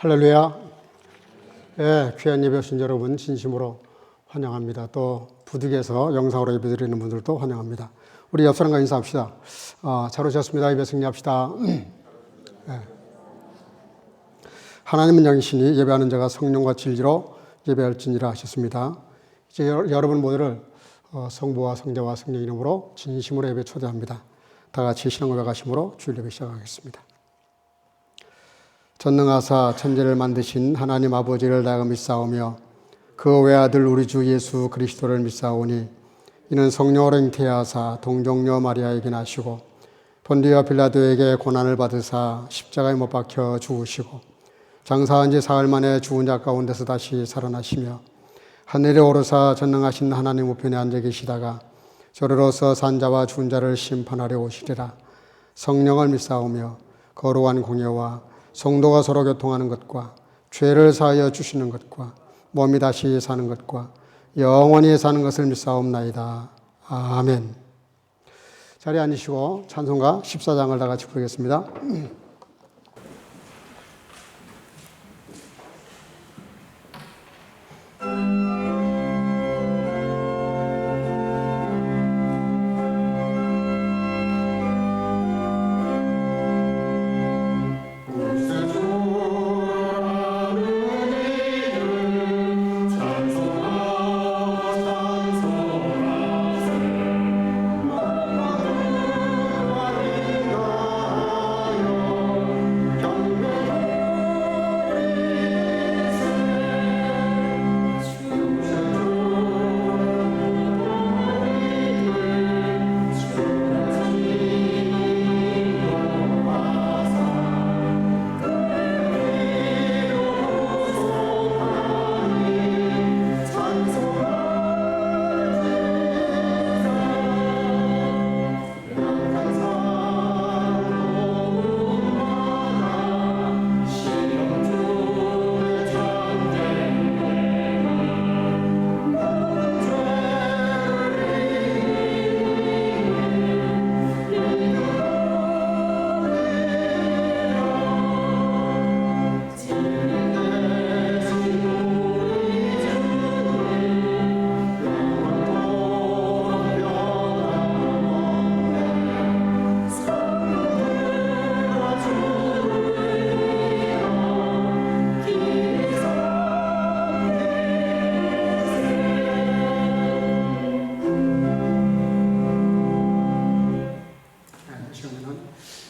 할렐루야. 예, 귀한 예배 오신 여러분 진심으로 환영합니다. 또 부득이해서 영상으로 예배드리는 분들도 환영합니다. 우리 옆 사람과 인사합시다. 잘 오셨습니다. 예배 승리합시다. 예. 하나님은 영이시니 예배하는 자가 성령과 진리로 예배할지니라 하셨습니다. 이제 여러분 모두를 성부와 성자와 성령 이름으로 진심으로 예배 초대합니다. 다 같이 신앙 고백하심으로 주일 예배 시작하겠습니다. 전능하사 천지를 만드신 하나님 아버지를 내가 믿사오며 그 외아들 우리 주 예수 그리스도를 믿사오니 이는 성령으로 잉태하사 동정녀 마리아에게 나시고 본디오 빌라도에게 고난을 받으사 십자가에 못 박혀 죽으시고 장사한 지 사흘 만에 죽은 자 가운데서 다시 살아나시며 하늘에 오르사 전능하신 하나님 우편에 앉아 계시다가 저리로서 산자와 죽은 자를 심판하려 오시리라. 성령을 믿사오며 거룩한 공예와 성도가 서로 교통하는 것과 죄를 사하여 주시는 것과 몸이 다시 사는 것과 영원히 사는 것을 믿사옵나이다. 아멘. 자리에 앉으시고 찬송가 14장을 다 같이 부르겠습니다.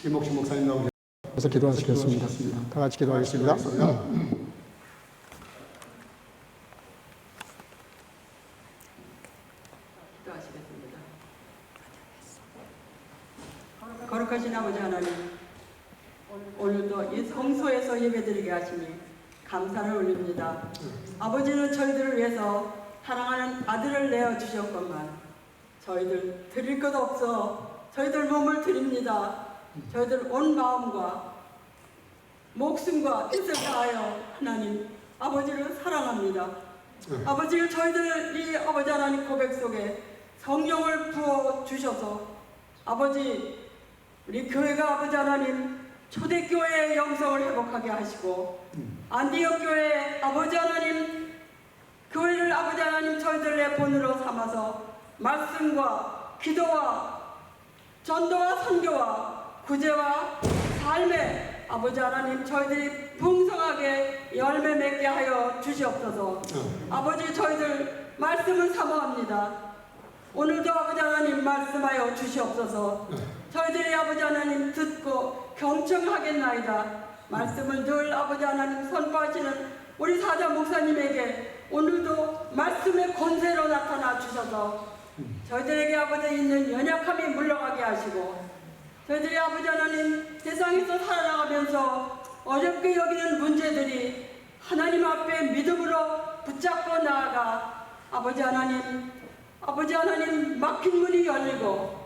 이목식 목사님 나오셔서 기도하시겠습니다. 다 같이 기도하겠습니다. 기도하시겠습니다. 거룩하신 아버지 하나님, 오늘도 이 성소에서 예배드리게 하시니 감사를 올립니다. 아버지는 저희들을 위해서 사랑하는 아들을 내어주셨건만 저희들 드릴 것 없어 저희들 몸을 드립니다. 저희들 온 마음과 목숨과 뜻을 다하여 하나님 아버지를 사랑합니다. 아버지를 저희들 이 아버지 하나님 고백 속에 성령을 부어주셔서 아버지 우리 교회가 아버지 하나님 초대교회의 영성을 회복하게 하시고 안디옥 교회 아버지 하나님 교회를 아버지 하나님 저희들의 본으로 삼아서 말씀과 기도와 전도와 선교와 구제와 삶에 아버지 하나님 저희들이 풍성하게 열매 맺게 하여 주시옵소서. 아버지 저희들 말씀을 사모합니다. 오늘도 아버지 하나님 말씀하여 주시옵소서. 저희들이 아버지 하나님 듣고 경청하겠나이다. 말씀을 늘 아버지 하나님 선포하시는 우리 사자 목사님에게 오늘도 말씀의 권세로 나타나 주셔서 저희들에게 아버지 있는 연약함이 물러가게 하시고 저희들이 아버지 하나님 세상에서 살아나가면서 어렵게 여기는 문제들이 하나님 앞에 믿음으로 붙잡고 나아가 아버지 하나님 막힌 문이 열리고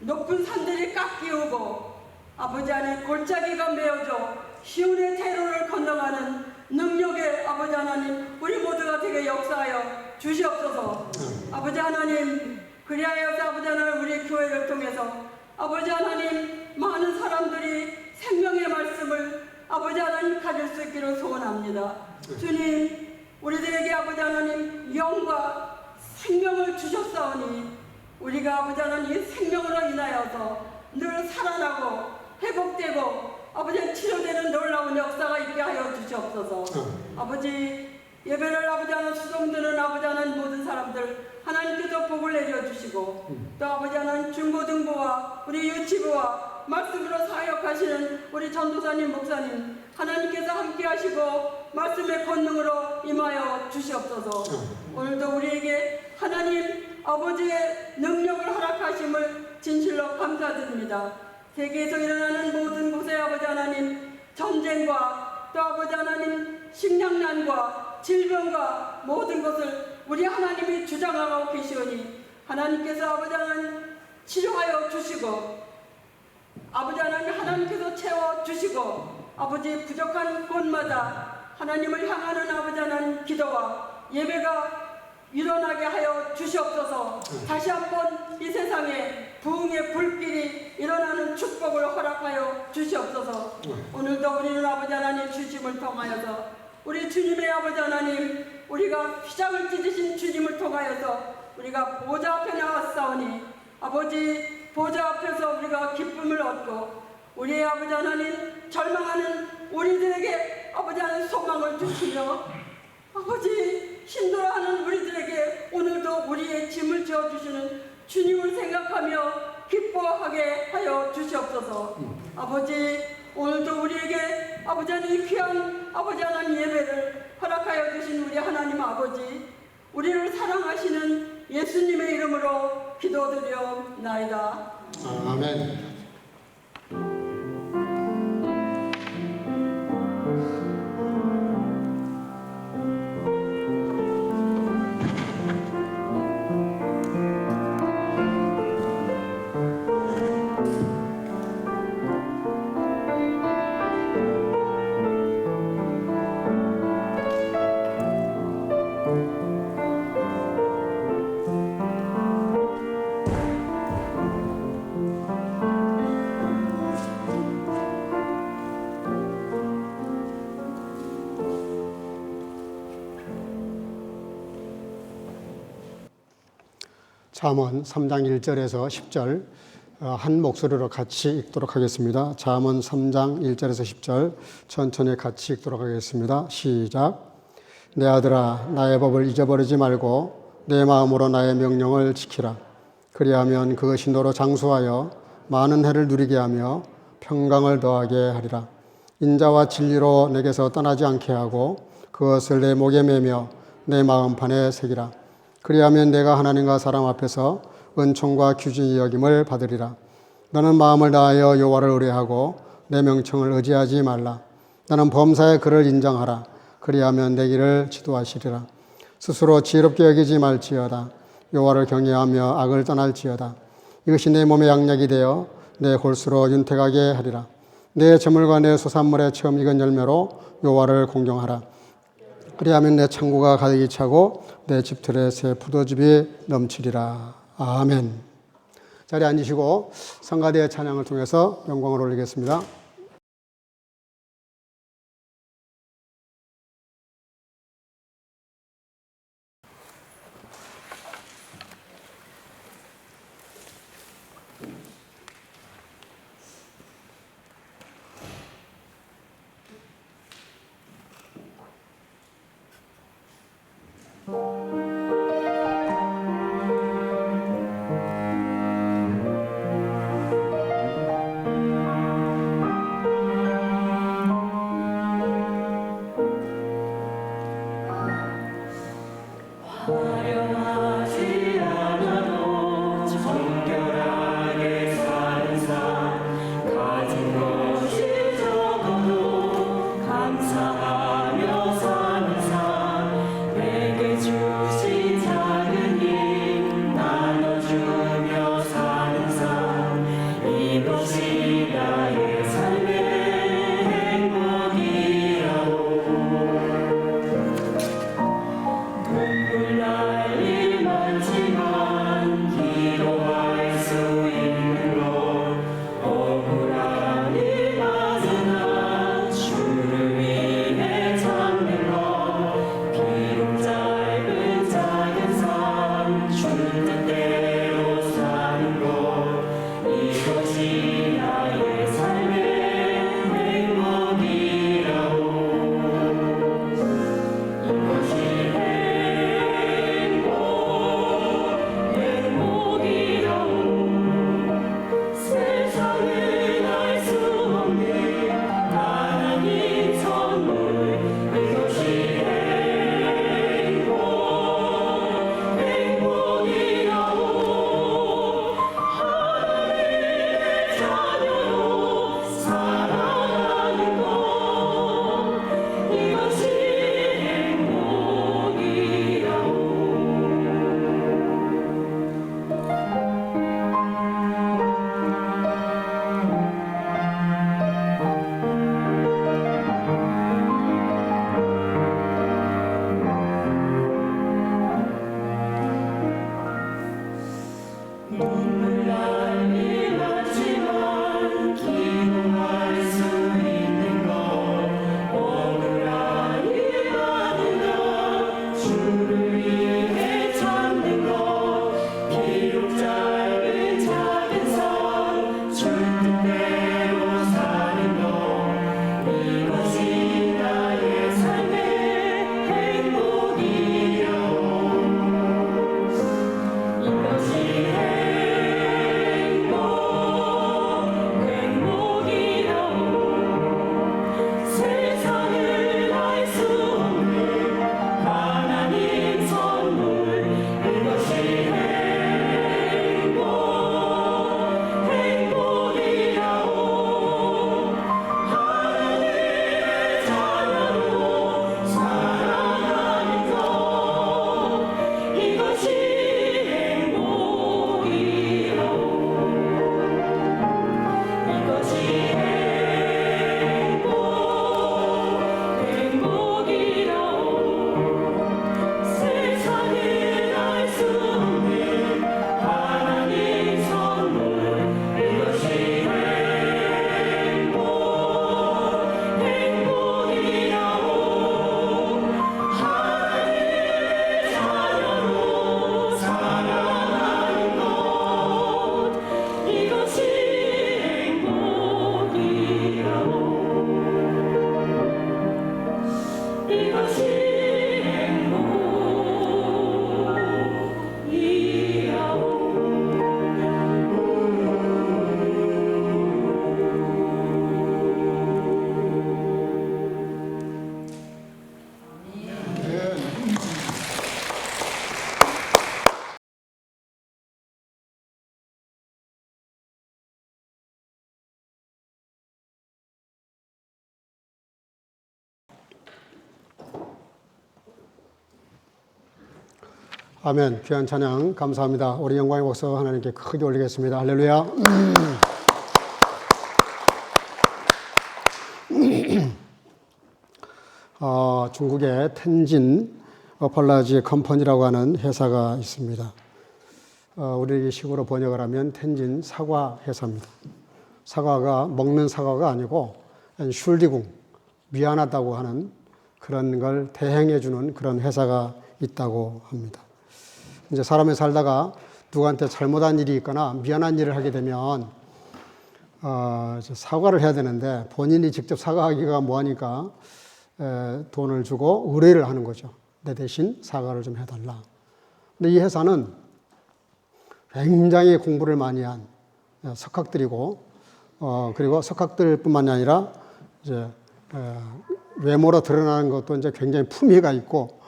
높은 산들이 깎이오고 아버지 하나님 골짜기가 메어져 시온의 대로를 건너가는 능력의 아버지 하나님 우리 모두가 되게 역사하여 주시옵소서. 아버지 하나님 그리하여서 아버지 하나님 우리 교회를 통해서 아버지 하나님 많은 사람들이 생명의 말씀을 아버지 하나님 가질 수 있기를 되기를 소원합니다. 주님, 우리들에게 아버지 하나님 영과 생명을 주셨사오니 우리가 아버지 하나님 생명으로 인하여서 늘 살아나고 회복되고 아버지 치료되는 놀라운 역사가 있게 하여 주시옵소서. 아버지 예배를 아버지 하나님 수종드는 아버지 하나님 모든 사람들 하나님께서 복을 내려주시고 또 아버지 하나님 중고등부와 우리 유치부와 말씀으로 사역하시는 우리 전도사님 목사님 하나님께서 함께 하시고 말씀의 권능으로 임하여 주시옵소서. 오늘도 우리에게 하나님 아버지의 능력을 허락하심을 진실로 감사드립니다. 세계에서 일어나는 모든 곳에 아버지 하나님 전쟁과 또 아버지 하나님 식량난과 질병과 모든 것을 우리 하나님이 주장하고 계시오니 하나님께서 아버지 하나님 치료하여 주시고 아버지 하나님 하나님께서 채워주시고 아버지 부족한 곳마다 하나님을 향하는 아버지 하나님 기도와 예배가 일어나게 하여 주시옵소서. 다시 한번 이 세상에 부흥의 불길이 일어나는 축복을 허락하여 주시옵소서. 오늘도 우리는 아버지 하나님 주심을 통하여서 우리 주님의 아버지 하나님 우리가 휘장을 찢으신 주님을 통하여서 우리가 보좌 앞에 나왔사오니 아버지 보좌 앞에서 우리가 기쁨을 얻고 우리의 아버지 하나님 절망하는 우리들에게 아버지 하나님 소망을 주시며 아버지 힘들어하는 우리들에게 오늘도 우리의 짐을 지어주시는 주님을 생각하며 기뻐하게 하여 주시옵소서. 아버지 오늘도 우리에게 아버지 하나님 귀한 아버지 하나님 예배를 허락하여 주신 우리 하나님 아버지 우리를 사랑하시는 예수님의 이름으로 기도드려옵나이다. 아멘. 잠언 3장 1절에서 10절 한 목소리로 같이 읽도록 하겠습니다. 잠언 3장 1절에서 10절 천천히 같이 읽도록 하겠습니다. 시작. 내 아들아 나의 법을 잊어버리지 말고 내 마음으로 나의 명령을 지키라. 그리하면 그것이 너로 장수하여 많은 해를 누리게 하며 평강을 더하게 하리라. 인자와 진리로 내게서 떠나지 않게 하고 그것을 내 목에 매며 내 마음판에 새기라. 그리하면 내가 하나님과 사람 앞에서 은총과 귀중히 여김을 받으리라. 너는 마음을 다하여 여호와를 의뢰하고 내 명청을 의지하지 말라. 너는 범사에 그를 인정하라. 그리하면 내 길을 지도하시리라. 스스로 지혜롭게 여기지 말지어다. 여호와를 경외하며 악을 떠날지어다. 이것이 내 몸의 양약이 되어 내 골수로 윤택하게 하리라. 내 저물과 내 소산물에 처음 익은 열매로 여호와를 공경하라. 그리하면 내 창고가 가득히 차고 내 집틀에 새 포도즙이 넘치리라. 아멘. 자리에 앉으시고 성가대의 찬양을 통해서 영광을 올리겠습니다. 아멘. 귀한 찬양 감사합니다. 우리 영광의 목소 하나님께 크게 올리겠습니다. 할렐루야. 중국의 텐진 어펄라지 컴퍼니라고 하는 회사가 있습니다. 우리 식으로 번역을 하면 텐진 사과 회사입니다. 사과가 먹는 사과가 아니고 슐디궁, 미안하다고 하는 그런 걸 대행해 주는 그런 회사가 있다고 합니다. 이제 사람이 살다가 누구한테 잘못한 일이 있거나 미안한 일을 하게 되면 사과를 해야 되는데 본인이 직접 사과하기가 뭐하니까 돈을 주고 의뢰를 하는 거죠. 내 대신 사과를 좀 해달라. 근데 이 회사는 굉장히 공부를 많이 한 석학들이고 그리고 석학들뿐만이 아니라 이제 외모로 드러나는 것도 이제 굉장히 품위가 있고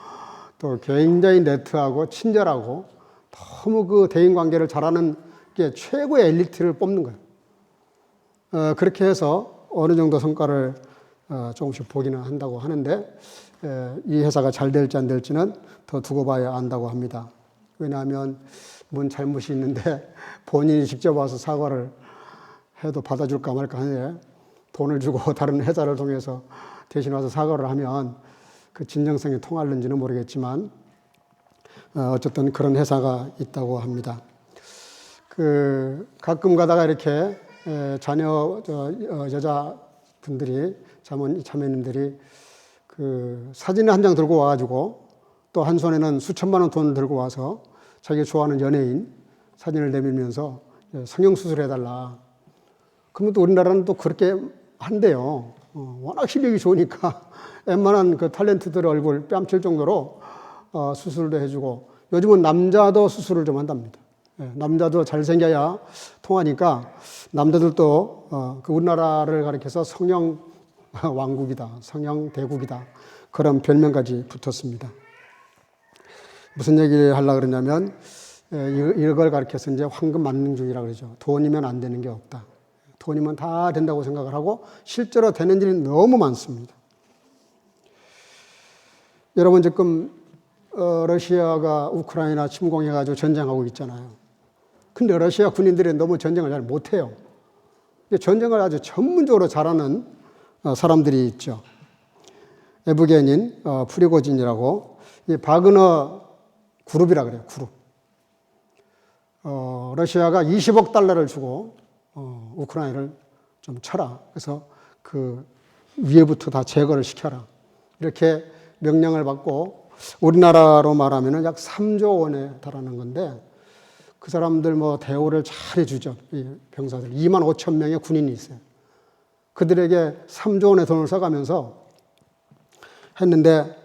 또 굉장히 네트하고 친절하고 너무 그 대인 관계를 잘하는 게 최고의 엘리트를 뽑는 거예요. 그렇게 해서 어느 정도 성과를 조금씩 보기는 한다고 하는데 이 회사가 잘 될지 안 될지는 더 두고 봐야 안다고 합니다. 왜냐하면 뭔 잘못이 있는데 본인이 직접 와서 사과를 해도 받아줄까 말까 하는데 돈을 주고 다른 회사를 통해서 대신 와서 사과를 하면 그 진정성이 통할는지는 모르겠지만 어쨌든 그런 회사가 있다고 합니다. 가끔 가다가 이렇게 자녀 여자분들이 자매님들이 사진을 한 장 들고 와가지고 또 한 손에는 수천만 원 돈을 들고 와서 자기가 좋아하는 연예인 사진을 내밀면서 성형수술 해달라. 그러면 또 우리나라는 또 그렇게 한대요. 워낙 실력이 좋으니까 웬만한 그 탤런트들 얼굴 뺨칠 정도로 수술도 해주고 요즘은 남자도 수술을 좀 한답니다. 남자도 잘생겨야 통하니까 남자들도 그 우리나라를 가리켜서 성형 왕국이다, 성형 대국이다 그런 별명까지 붙었습니다. 무슨 얘기를 하려고 그러냐면 이걸 가리켜서 이제 황금 만능주의라고 그러죠. 돈이면 안 되는 게 없다. 돈이면 다 된다고 생각을 하고 실제로 되는 일이 너무 많습니다. 여러분 지금 러시아가 우크라이나 침공해가지고 전쟁하고 있잖아요. 근데 러시아 군인들이 너무 전쟁을 잘 못해요. 전쟁을 아주 전문적으로 잘하는 사람들이 있죠. 에브게닌 프리고진이라고 이 바그너 그룹이라 그래요. 그룹. 러시아가 20억 달러를 주고 우크라이나를 좀 쳐라. 그래서 그 위에부터 다 제거를 시켜라. 이렇게 명령을 받고 우리나라로 말하면 약 3조 원에 달하는 건데 그 사람들 뭐 대우를 잘 해주죠. 이 병사들. 2만 5천 명의 군인이 있어요. 그들에게 3조 원의 돈을 써가면서 했는데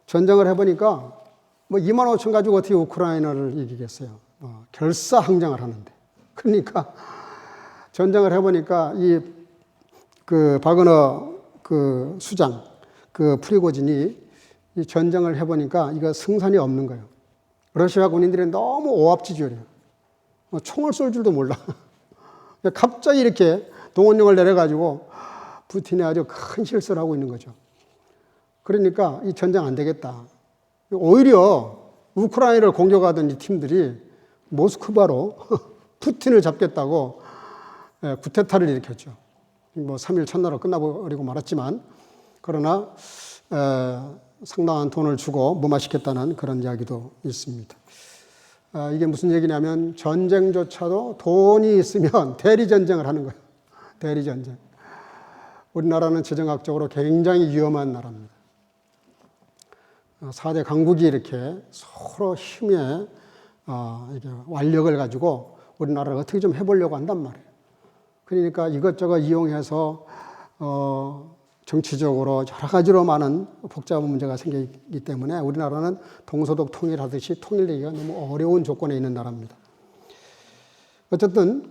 전쟁을 해보니까 뭐 2만 5천 가지고 어떻게 우크라이나를 이기겠어요. 결사항쟁을 하는데. 그러니까 전쟁을 해보니까 그 바그너 그 수장, 그 프리고진이 이 전쟁을 해보니까 이거 승산이 없는 거예요. 러시아 군인들이 너무 오합지졸이에요. 총을 쏠 줄도 몰라. 갑자기 이렇게 동원령을 내려가지고 푸틴이 아주 큰 실수를 하고 있는 거죠. 그러니까 이 전쟁 안 되겠다. 오히려 우크라이나를 공격하던 이 팀들이 모스크바로 푸틴을 잡겠다고 쿠데타를 일으켰죠. 뭐 3일 첫날로 끝나버리고 말았지만 그러나 상당한 돈을 주고 무마시켰다는 그런 이야기도 있습니다. 이게 무슨 얘기냐면 전쟁조차도 돈이 있으면 대리전쟁을 하는 거예요. 대리전쟁. 우리나라는 재정학적으로 굉장히 위험한 나라입니다. 4대 강국이 이렇게 서로 힘에 이렇게 완력을 가지고 우리나라를 어떻게 좀 해보려고 한단 말이에요. 그러니까 이것저것 이용해서 정치적으로 여러 가지로 많은 복잡한 문제가 생기기 때문에 우리나라는 동서독 통일하듯이 통일되기가 너무 어려운 조건에 있는 나라입니다. 어쨌든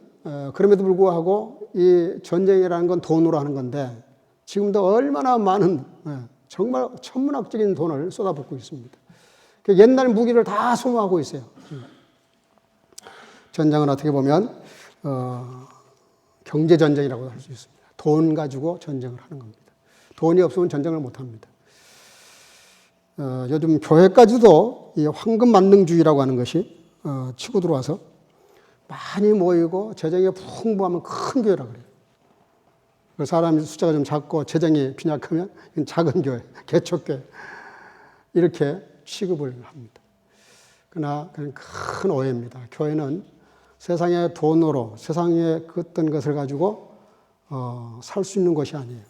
그럼에도 불구하고 이 전쟁이라는 건 돈으로 하는 건데 지금도 얼마나 많은 정말 천문학적인 돈을 쏟아붓고 있습니다. 옛날 무기를 다 소모하고 있어요. 전쟁은 어떻게 보면 경제전쟁이라고 할 수 있습니다. 돈 가지고 전쟁을 하는 겁니다. 돈이 없으면 전쟁을 못합니다. 요즘 교회까지도 이 황금 만능주의라고 하는 것이 치고 들어와서 많이 모이고 재정이 풍부하면 큰 교회라 그래요. 그 사람 숫자가 좀 작고 재정이 빈약하면 작은 교회, 개척교회 이렇게 취급을 합니다. 그러나 그건 큰 오해입니다. 교회는 세상의 돈으로 세상의 그 어떤 것을 가지고 살 수 있는 것이 아니에요.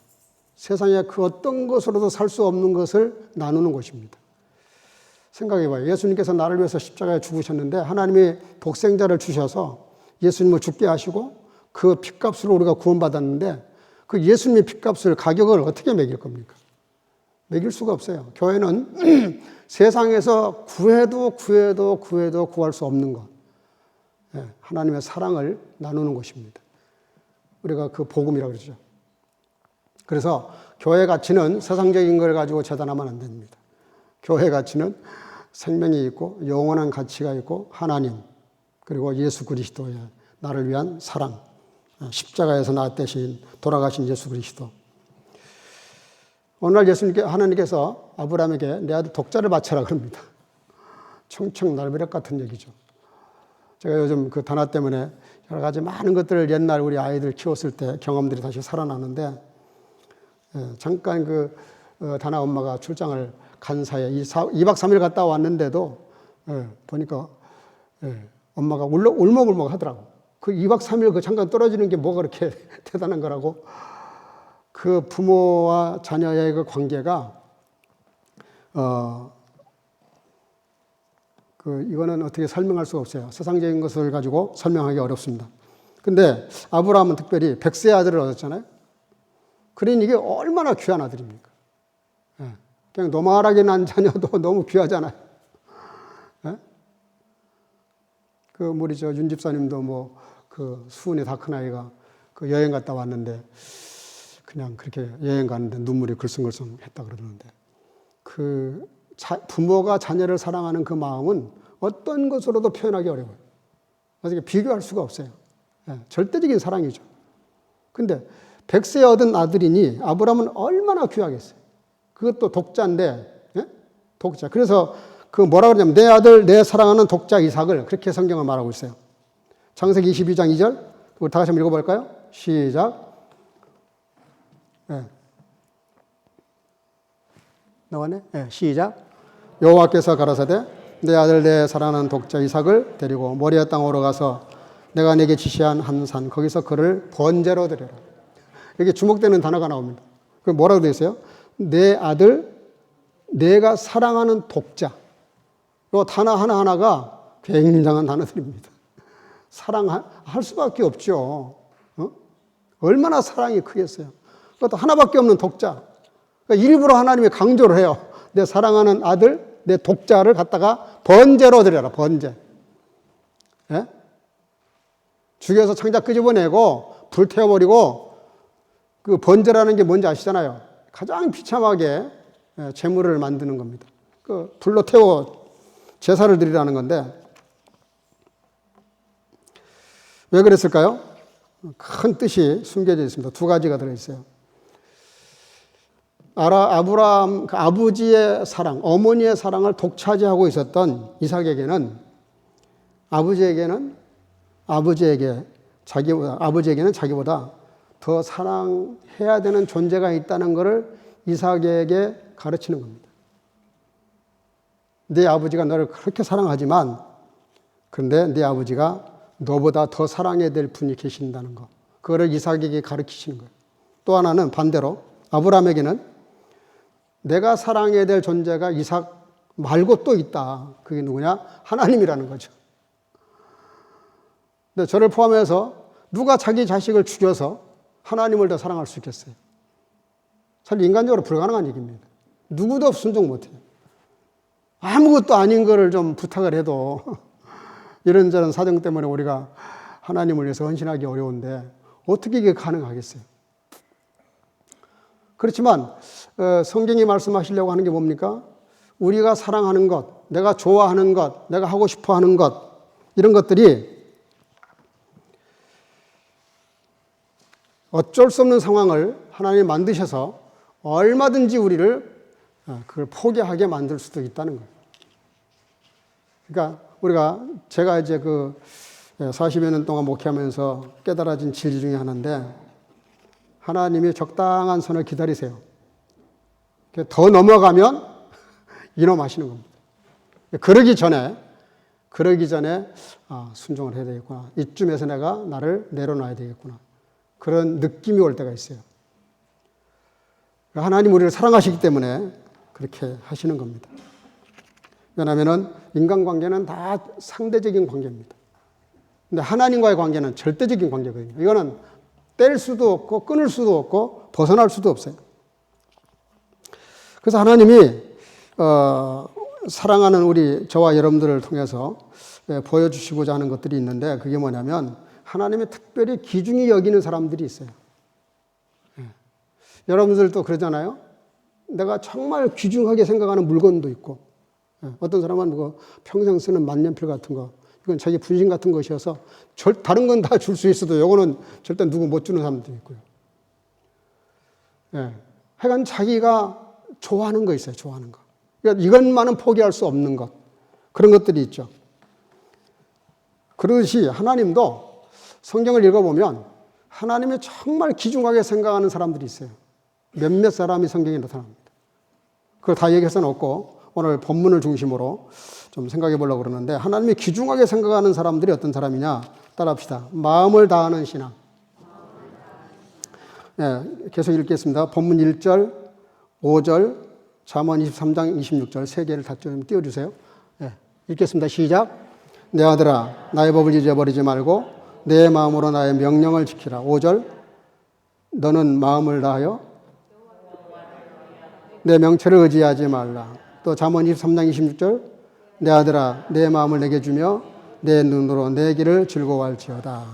세상에 그 어떤 것으로도 살 수 없는 것을 나누는 것입니다. 생각해봐요. 예수님께서 나를 위해서 십자가에 죽으셨는데 하나님이 독생자를 주셔서 예수님을 죽게 하시고 그 핏값으로 우리가 구원받았는데 그 예수님의 핏값을 가격을 어떻게 매길 겁니까? 매길 수가 없어요. 교회는 세상에서 구해도 구할 수 없는 것. 하나님의 사랑을 나누는 것입니다. 우리가 그 복음이라고 그러죠. 그래서 교회 가치는 세상적인 걸 가지고 재단하면 안 됩니다. 교회 가치는 생명이 있고 영원한 가치가 있고 하나님 그리고 예수 그리스도의 나를 위한 사랑, 십자가에서 나 대신 돌아가신 예수 그리스도. 오늘날 하나님께서 아브라함에게 내 아들 독자를 바쳐라 그럽니다. 청청날벼락 같은 얘기죠. 제가 요즘 그 단아 때문에 여러 가지 많은 것들을 옛날 우리 아이들 키웠을 때 경험들이 다시 살아나는데 잠깐 그 단아 엄마가 출장을 간 사이에 2박 3일 갔다 왔는데도 보니까 엄마가 울먹울먹 하더라고. 그 2박 3일 그 잠깐 떨어지는 게 뭐가 그렇게 대단한 거라고. 그 부모와 자녀의 그 관계가 이거는 어떻게 설명할 수가 없어요. 세상적인 것을 가지고 설명하기 어렵습니다. 근데 아브라함은 특별히 100세 아들을 얻었잖아요. 그러니 이게 얼마나 귀한 아들입니까? 그냥 노말하게 난 자녀도 너무 귀하잖아요. 우리 윤 집사님도 그 수은이 다 큰 아이가 그 여행 갔다 왔는데 그냥 그렇게 여행 가는데 눈물이 글썽글썽 했다 그러는데 부모가 자녀를 사랑하는 그 마음은 어떤 것으로도 표현하기 어려워요. 그래서 비교할 수가 없어요. 절대적인 사랑이죠. 근데 100세 얻은 아들이니 아브라함은 얼마나 귀하겠어요. 그것도 독자인데, 독자. 그래서 뭐라 그러냐면 내 아들, 내 사랑하는 독자 이삭을 그렇게 성경을 말하고 있어요. 창세기 22장 2절. 우리 다 같이 한번 읽어볼까요? 시작. 나왔네? 시작. 여호와께서 가라사대 내 아들 내 사랑하는 독자 이삭을 데리고 모리아 땅으로 가서 내가 내게 지시한 한 산 거기서 그를 번제로 드려라. 여기 주목되는 단어가 나옵니다. 그 뭐라고 되어 있어요? 내 아들 내가 사랑하는 독자. 이 단어 하나하나가 굉장한 단어들입니다. 사랑할 수밖에 없죠. 얼마나 사랑이 크겠어요. 그것도 하나밖에 없는 독자. 그러니까 일부러 하나님이 강조를 해요. 내 사랑하는 아들, 내 독자를 갖다가 번제로 드려라. 번제. 죽여서 창자 끄집어내고 불태워버리고 그 번제라는 게 뭔지 아시잖아요. 가장 비참하게 제물을 만드는 겁니다. 그 불로 태워 제사를 드리라는 건데 왜 그랬을까요? 큰 뜻이 숨겨져 있습니다. 두 가지가 들어있어요. 아브라함 그 아버지의 사랑, 어머니의 사랑을 독차지하고 있었던 이삭에게는 아버지에게는 자기보다 더 사랑해야 되는 존재가 있다는 것을 이삭에게 가르치는 겁니다. 네 아버지가 너를 그렇게 사랑하지만 그런데 네 아버지가 너보다 더 사랑해야 될 분이 계신다는 것. 그거를 이삭에게 가르치시는 거예요. 또 하나는 반대로 아브라함에게는 내가 사랑해야 될 존재가 이삭 말고 또 있다. 그게 누구냐? 하나님이라는 거죠. 근데 저를 포함해서 누가 자기 자식을 죽여서 하나님을 더 사랑할 수 있겠어요? 사실 인간적으로 불가능한 얘기입니다. 누구도 순종 못해요. 아무것도 아닌 거를 좀 부탁을 해도 이런저런 사정 때문에 우리가 하나님을 위해서 헌신하기 어려운데 어떻게 이게 가능하겠어요? 그렇지만 성경이 말씀하시려고 하는 게 뭡니까? 우리가 사랑하는 것, 내가 좋아하는 것, 내가 하고 싶어 하는 것 이런 것들이 어쩔 수 없는 상황을 하나님이 만드셔서 얼마든지 우리를 그걸 포기하게 만들 수도 있다는 거예요. 그러니까 제가 이제 40여 년 동안 목회하면서 깨달아진 진리 중에 하나인데, 하나님이 적당한 선을 기다리세요. 더 넘어가면 이놈 하시는 겁니다. 그러기 전에 순종을 해야 되겠구나. 이쯤에서 내가 나를 내려놔야 되겠구나. 그런 느낌이 올 때가 있어요. 하나님 우리를 사랑하시기 때문에 그렇게 하시는 겁니다. 왜냐하면 인간관계는 다 상대적인 관계입니다. 근데 하나님과의 관계는 절대적인 관계거든요. 이거는 뗄 수도 없고 끊을 수도 없고 벗어날 수도 없어요. 그래서 하나님이 사랑하는 저와 여러분들을 통해서 보여주시고자 하는 것들이 있는데, 그게 뭐냐면 하나님이 특별히 귀중히 여기는 사람들이 있어요. 여러분들도 그러잖아요. 내가 정말 귀중하게 생각하는 물건도 있고, 어떤 사람은 평생 쓰는 만년필 같은 거, 이건 자기 분신 같은 것이어서 다른 건 다 줄 수 있어도 요거는 절대 누구 못 주는 사람도 있고요. 하여간 자기가 좋아하는 거 있어요. 좋아하는 거. 그러니까 이것만은 포기할 수 없는 것. 그런 것들이 있죠. 그러듯이 하나님도 성경을 읽어보면 하나님이 정말 귀중하게 생각하는 사람들이 있어요. 몇몇 사람이 성경에 나타납니다. 그걸 다 얘기해서는 없고 오늘 본문을 중심으로 좀 생각해 보려고 그러는데, 하나님이 귀중하게 생각하는 사람들이 어떤 사람이냐? 따라합시다. 마음을 다하는 신앙. 계속 읽겠습니다. 본문 1절, 5절, 잠언 23장 26절 세 개를 다 좀 띄워주세요. 읽겠습니다. 시작. 내 아들아, 나의 법을 잊어버리지 말고 내 마음으로 나의 명령을 지키라. 5절. 너는 마음을 다하여 내 명체를 의지하지 말라. 또 잠언 23장 26절. 내 아들아, 내 마음을 내게 주며 내 눈으로 내 길을 즐거워할지어다.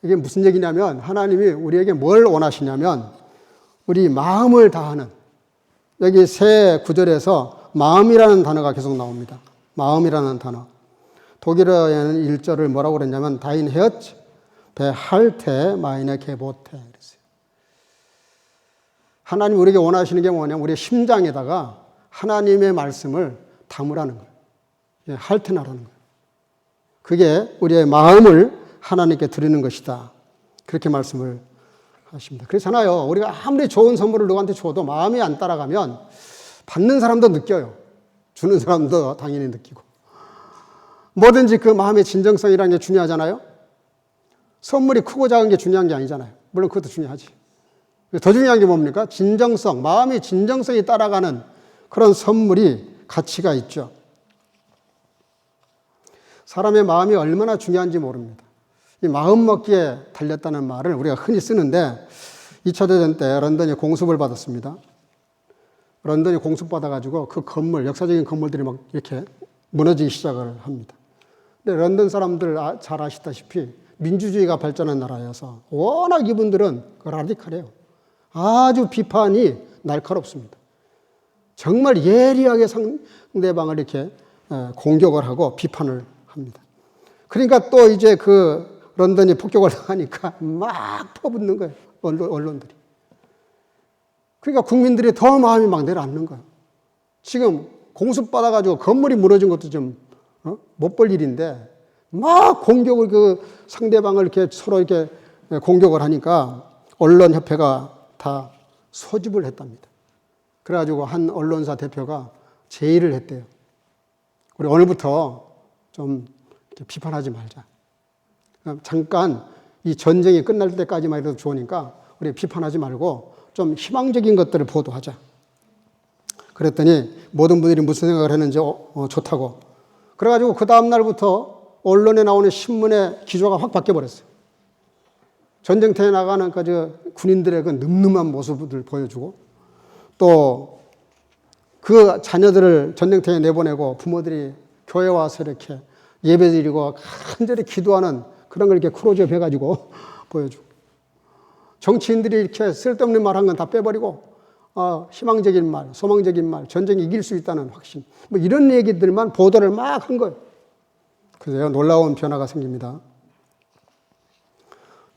이게 무슨 얘기냐면, 하나님이 우리에게 뭘 원하시냐면 우리 마음을 다하는, 여기 세 구절에서 마음이라는 단어가 계속 나옵니다. 마음이라는 단어. 독일어에는 1절을 뭐라고 그랬냐면 다인 헤어츠 베할테 마이네 게보테 그랬어요. 하나님 우리에게 원하시는 게 뭐냐면 우리의 심장에다가 하나님의 말씀을 담으라는 거예요. 할테나라는 거예요. 그게 우리의 마음을 하나님께 드리는 것이다. 그렇게 말씀을 하십니다. 그렇잖아요. 우리가 아무리 좋은 선물을 누구한테 줘도 마음이 안 따라가면 받는 사람도 느껴요. 주는 사람도 당연히 느끼고. 뭐든지 그 마음의 진정성이라는 게 중요하잖아요. 선물이 크고 작은 게 중요한 게 아니잖아요. 물론 그것도 중요하지. 더 중요한 게 뭡니까? 진정성, 마음의 진정성이 따라가는 그런 선물이 가치가 있죠. 사람의 마음이 얼마나 중요한지 모릅니다. 이 마음 먹기에 달렸다는 말을 우리가 흔히 쓰는데, 2차 대전 때 런던이 공습을 받았습니다. 런던이 공습받아가지고 그 건물, 역사적인 건물들이 막 이렇게 무너지기 시작을 합니다. 근데 런던 사람들 잘 아시다시피 민주주의가 발전한 나라여서 워낙 이분들은 라디칼해요. 아주 비판이 날카롭습니다. 정말 예리하게 상대방을 이렇게 공격을 하고 비판을 합니다. 그러니까 또 이제 런던이 폭격을 당하니까 막 퍼붓는 거예요. 언론들이. 그러니까 국민들이 더 마음이 막 내려앉는 거예요. 지금 공습받아가지고 건물이 무너진 것도 좀 못 볼 일인데 막 공격을 상대방을 이렇게 서로 이렇게 공격을 하니까 언론협회가 다 소집을 했답니다. 그래가지고 한 언론사 대표가 제의를 했대요. 우리 오늘부터 좀 비판하지 말자. 잠깐 이 전쟁이 끝날 때까지만 해도 좋으니까 우리 비판하지 말고 좀 희망적인 것들을 보도하자. 그랬더니 모든 분들이 무슨 생각을 했는지 좋다고. 그래가지고 그 다음 날부터 언론에 나오는 신문의 기조가 확 바뀌어버렸어요. 전쟁터에 나가는 군인들의 그 늠름한 모습을 보여주고, 또 그 자녀들을 전쟁터에 내보내고 부모들이 교회 와서 이렇게 예배드리고 간절히 기도하는 그런 걸 이렇게 크로즈업 해가지고 보여주고, 정치인들이 이렇게 쓸데없는 말 한 건 다 빼버리고 희망적인 말, 소망적인 말, 전쟁이 이길 수 있다는 확신, 뭐 이런 얘기들만 보도를 막 한 거예요. 그래서 놀라운 변화가 생깁니다.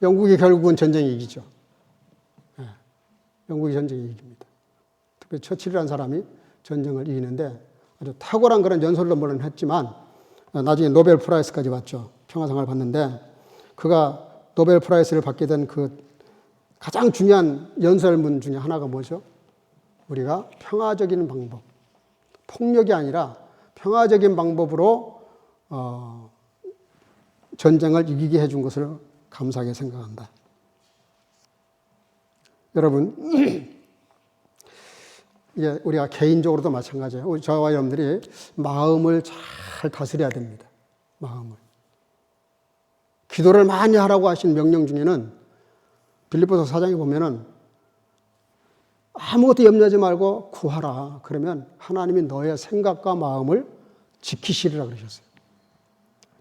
영국이 결국은 전쟁에 이기죠. 영국이 전쟁에 이깁니다. 특히 처칠이라는 사람이 전쟁을 이기는데 아주 탁월한 그런 연설도 물론 했지만 나중에 노벨 프라이즈까지 받죠. 평화상을 받는데 그가 노벨 프라이즈를 받게 된 그 가장 중요한 연설문 중에 하나가 뭐죠? 우리가 평화적인 방법, 폭력이 아니라 평화적인 방법으로 전쟁을 이기게 해준 것을 감사하게 생각한다. 여러분, 이게 우리가 개인적으로도 마찬가지예요. 저와 여러분들이 마음을 잘 다스려야 됩니다. 마음을. 기도를 많이 하라고 하신 명령 중에는 빌립보서 4장에 보면은 아무것도 염려하지 말고 구하라. 그러면 하나님이 너의 생각과 마음을 지키시리라 그러셨어요.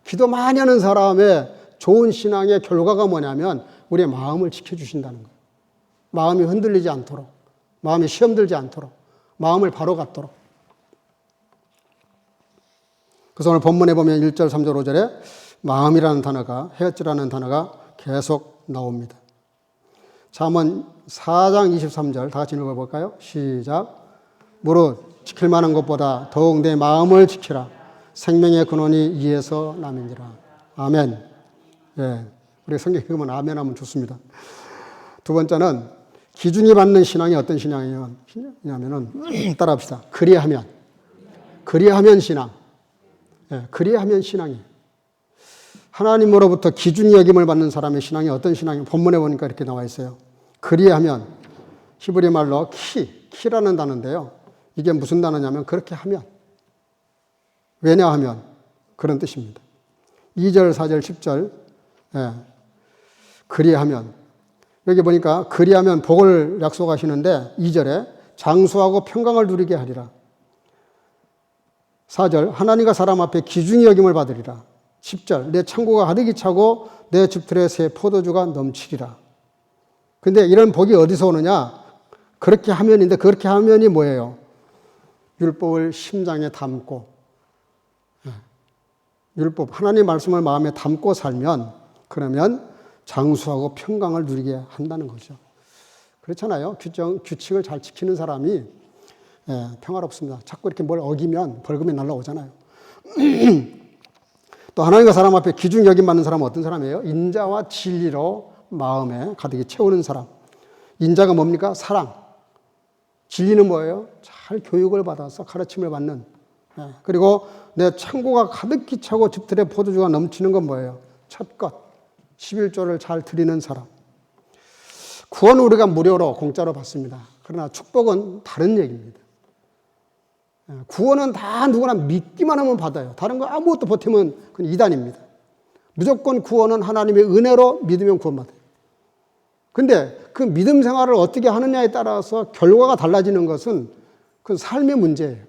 기도 많이 하는 사람의 좋은 신앙의 결과가 뭐냐면 우리의 마음을 지켜주신다는 거예요. 마음이 흔들리지 않도록, 마음이 시험 들지 않도록, 마음을 바로 갖도록. 그래서 오늘 본문에 보면 1절, 3절, 5절에 마음이라는 단어가, 헤어지라는 단어가 계속 나옵니다. 잠언 4장 23절 다 같이 읽어볼까요? 시작. 무릇 지킬 만한 것보다 더욱 내 마음을 지키라. 생명의 근원이 이에서 남인지라. 아멘. 예, 우리 성경 읽으면 아멘 하면 좋습니다. 두 번째는 기준이 받는 신앙이 어떤 신앙이냐면은 따라합시다. 그리하면 신앙. 예, 그리하면 신앙이. 하나님으로부터 기준이 여김을 받는 사람의 신앙이 어떤 신앙이 본문에 보니까 이렇게 나와 있어요. 그리하면 히브리 말로 키라는 단어인데요. 이게 무슨 단어냐면 그렇게 하면, 왜냐하면 그런 뜻입니다. 2절, 4절, 10절 예, 그리하면 여기 보니까 그리하면 복을 약속하시는데 2절에 장수하고 평강을 누리게 하리라. 4절 하나님과 사람 앞에 기준이 여김을 받으리라. 10절 내 창고가 가득히 차고 내 집틀에 새 포도주가 넘치리라. 근데 이런 복이 어디서 오느냐? 그렇게 하면인데 그렇게 하면이 뭐예요? 율법을 심장에 담고 율법 하나님의 말씀을 마음에 담고 살면 그러면 장수하고 평강을 누리게 한다는 거죠. 그렇잖아요. 규칙을 잘 지키는 사람이 평화롭습니다. 자꾸 이렇게 뭘 어기면 벌금이 날라오잖아요. 또 하나님과 사람 앞에 기준 여김 받는 사람은 어떤 사람이에요? 인자와 진리로 마음에 가득히 채우는 사람. 인자가 뭡니까? 사랑. 진리는 뭐예요? 잘 교육을 받아서 가르침을 받는. 그리고 내 창고가 가득히 차고 집들에 포도주가 넘치는 건 뭐예요? 첫 것. 11조를 잘 드리는 사람. 구원은 우리가 무료로 공짜로 받습니다. 그러나 축복은 다른 얘기입니다. 구원은 다 누구나 믿기만 하면 받아요. 다른 거 아무것도 보태면 그건 이단입니다. 무조건 구원은 하나님의 은혜로 믿으면 구원받아요. 근데 그 믿음 생활을 어떻게 하느냐에 따라서 결과가 달라지는 것은 그건 삶의 문제예요.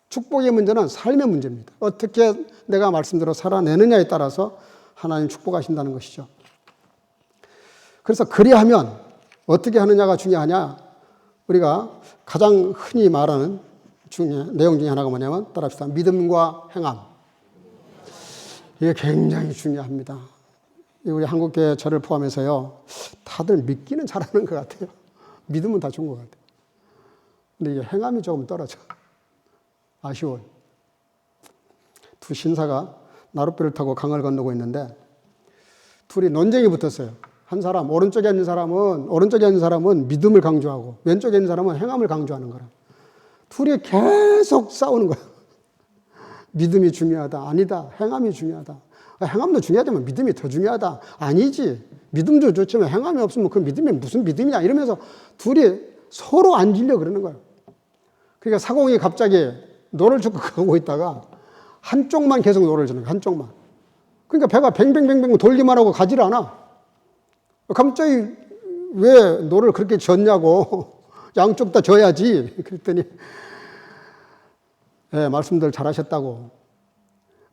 축복의 문제는 삶의 문제입니다. 어떻게 내가 말씀대로 살아내느냐에 따라서 하나님 축복하신다는 것이죠. 그래서 그리하면 어떻게 하느냐가 중요하냐? 우리가 가장 흔히 말하는 내용 중에 하나가 뭐냐면 따라합시다. 믿음과 행함. 이게 굉장히 중요합니다. 우리 한국교회 저를 포함해서요. 다들 믿기는 잘하는 것 같아요. 믿음은 다 좋은 것 같아요. 근데 이게 행함이 조금 떨어져. 아쉬워요. 두 신사가 나룻배를 타고 강을 건너고 있는데 둘이 논쟁이 붙었어요. 한 사람, 오른쪽에 있는 사람은 믿음을 강조하고 왼쪽에 있는 사람은 행함을 강조하는 거라. 둘이 계속 싸우는 거야. 믿음이 중요하다. 아니다. 행함이 중요하다. 행함도 중요하지만 믿음이 더 중요하다. 아니지. 믿음도 좋지만 행함이 없으면 그 믿음이 무슨 믿음이냐. 이러면서 둘이 서로 앉으려고 그러는 거예요. 그러니까 사공이 갑자기 노를 젓고 가고 있다가 한쪽만 계속 노를 젓는 거예요. 한쪽만. 그러니까 배가 뱅뱅뱅뱅 돌기만 하고 가지를 않아. 갑자기 왜 노를 그렇게 젓냐고. 양쪽 다 져야지. 그랬더니 말씀들 잘하셨다고.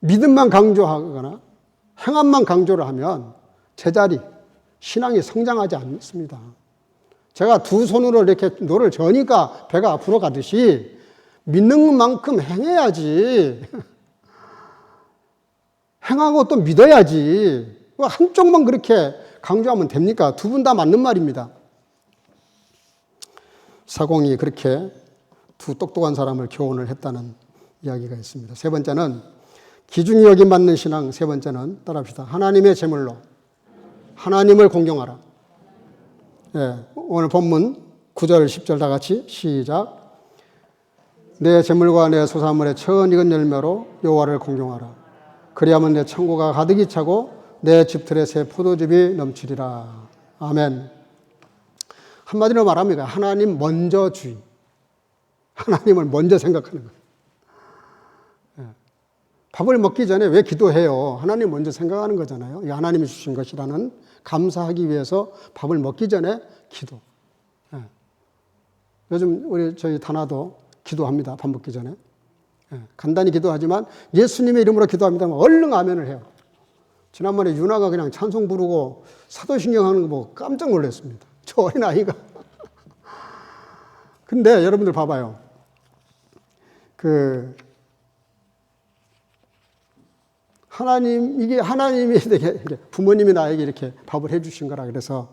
믿음만 강조하거나 행함만 강조를 하면 제자리, 신앙이 성장하지 않습니다. 제가 두 손으로 이렇게 노를 저니까 배가 앞으로 가듯이 믿는 만큼 행해야지. 행하고 또 믿어야지. 한쪽만 그렇게 강조하면 됩니까? 두 분 다 맞는 말입니다. 사공이 그렇게 두 똑똑한 사람을 교훈을 했다는 이야기가 있습니다. 세 번째는 기중이 여김받는 신앙. 세 번째는 따라합시다. 하나님의 제물로 하나님을 공경하라. 예, 오늘 본문 9절 10절 다 같이 시작. 내 제물과 내 소산물의 처음 익은 열매로 여호와를 공경하라. 그리하면 내 창고가 가득히 차고 내 집틀에 새 포도즙이 넘치리라. 아멘. 한마디로 말하면 하나님 먼저주의. 하나님을 먼저 생각하는 거예요. 예. 밥을 먹기 전에 왜 기도해요? 하나님 먼저 생각하는 거잖아요. 이 하나님이 주신 것이라는 감사하기 위해서 밥을 먹기 전에 기도. 예. 요즘 저희 다나도 기도합니다. 밥 먹기 전에. 예. 간단히 기도하지만 예수님의 이름으로 기도합니다만 얼른 아멘을 해요. 지난번에 유나가 그냥 찬송 부르고 사도신경 하는 거 보고 깜짝 놀랐습니다. 저 어린아이가. 근데 여러분들 봐봐요. 이게 하나님이 되게 부모님이 나에게 이렇게 밥을 해주신 거라 그래서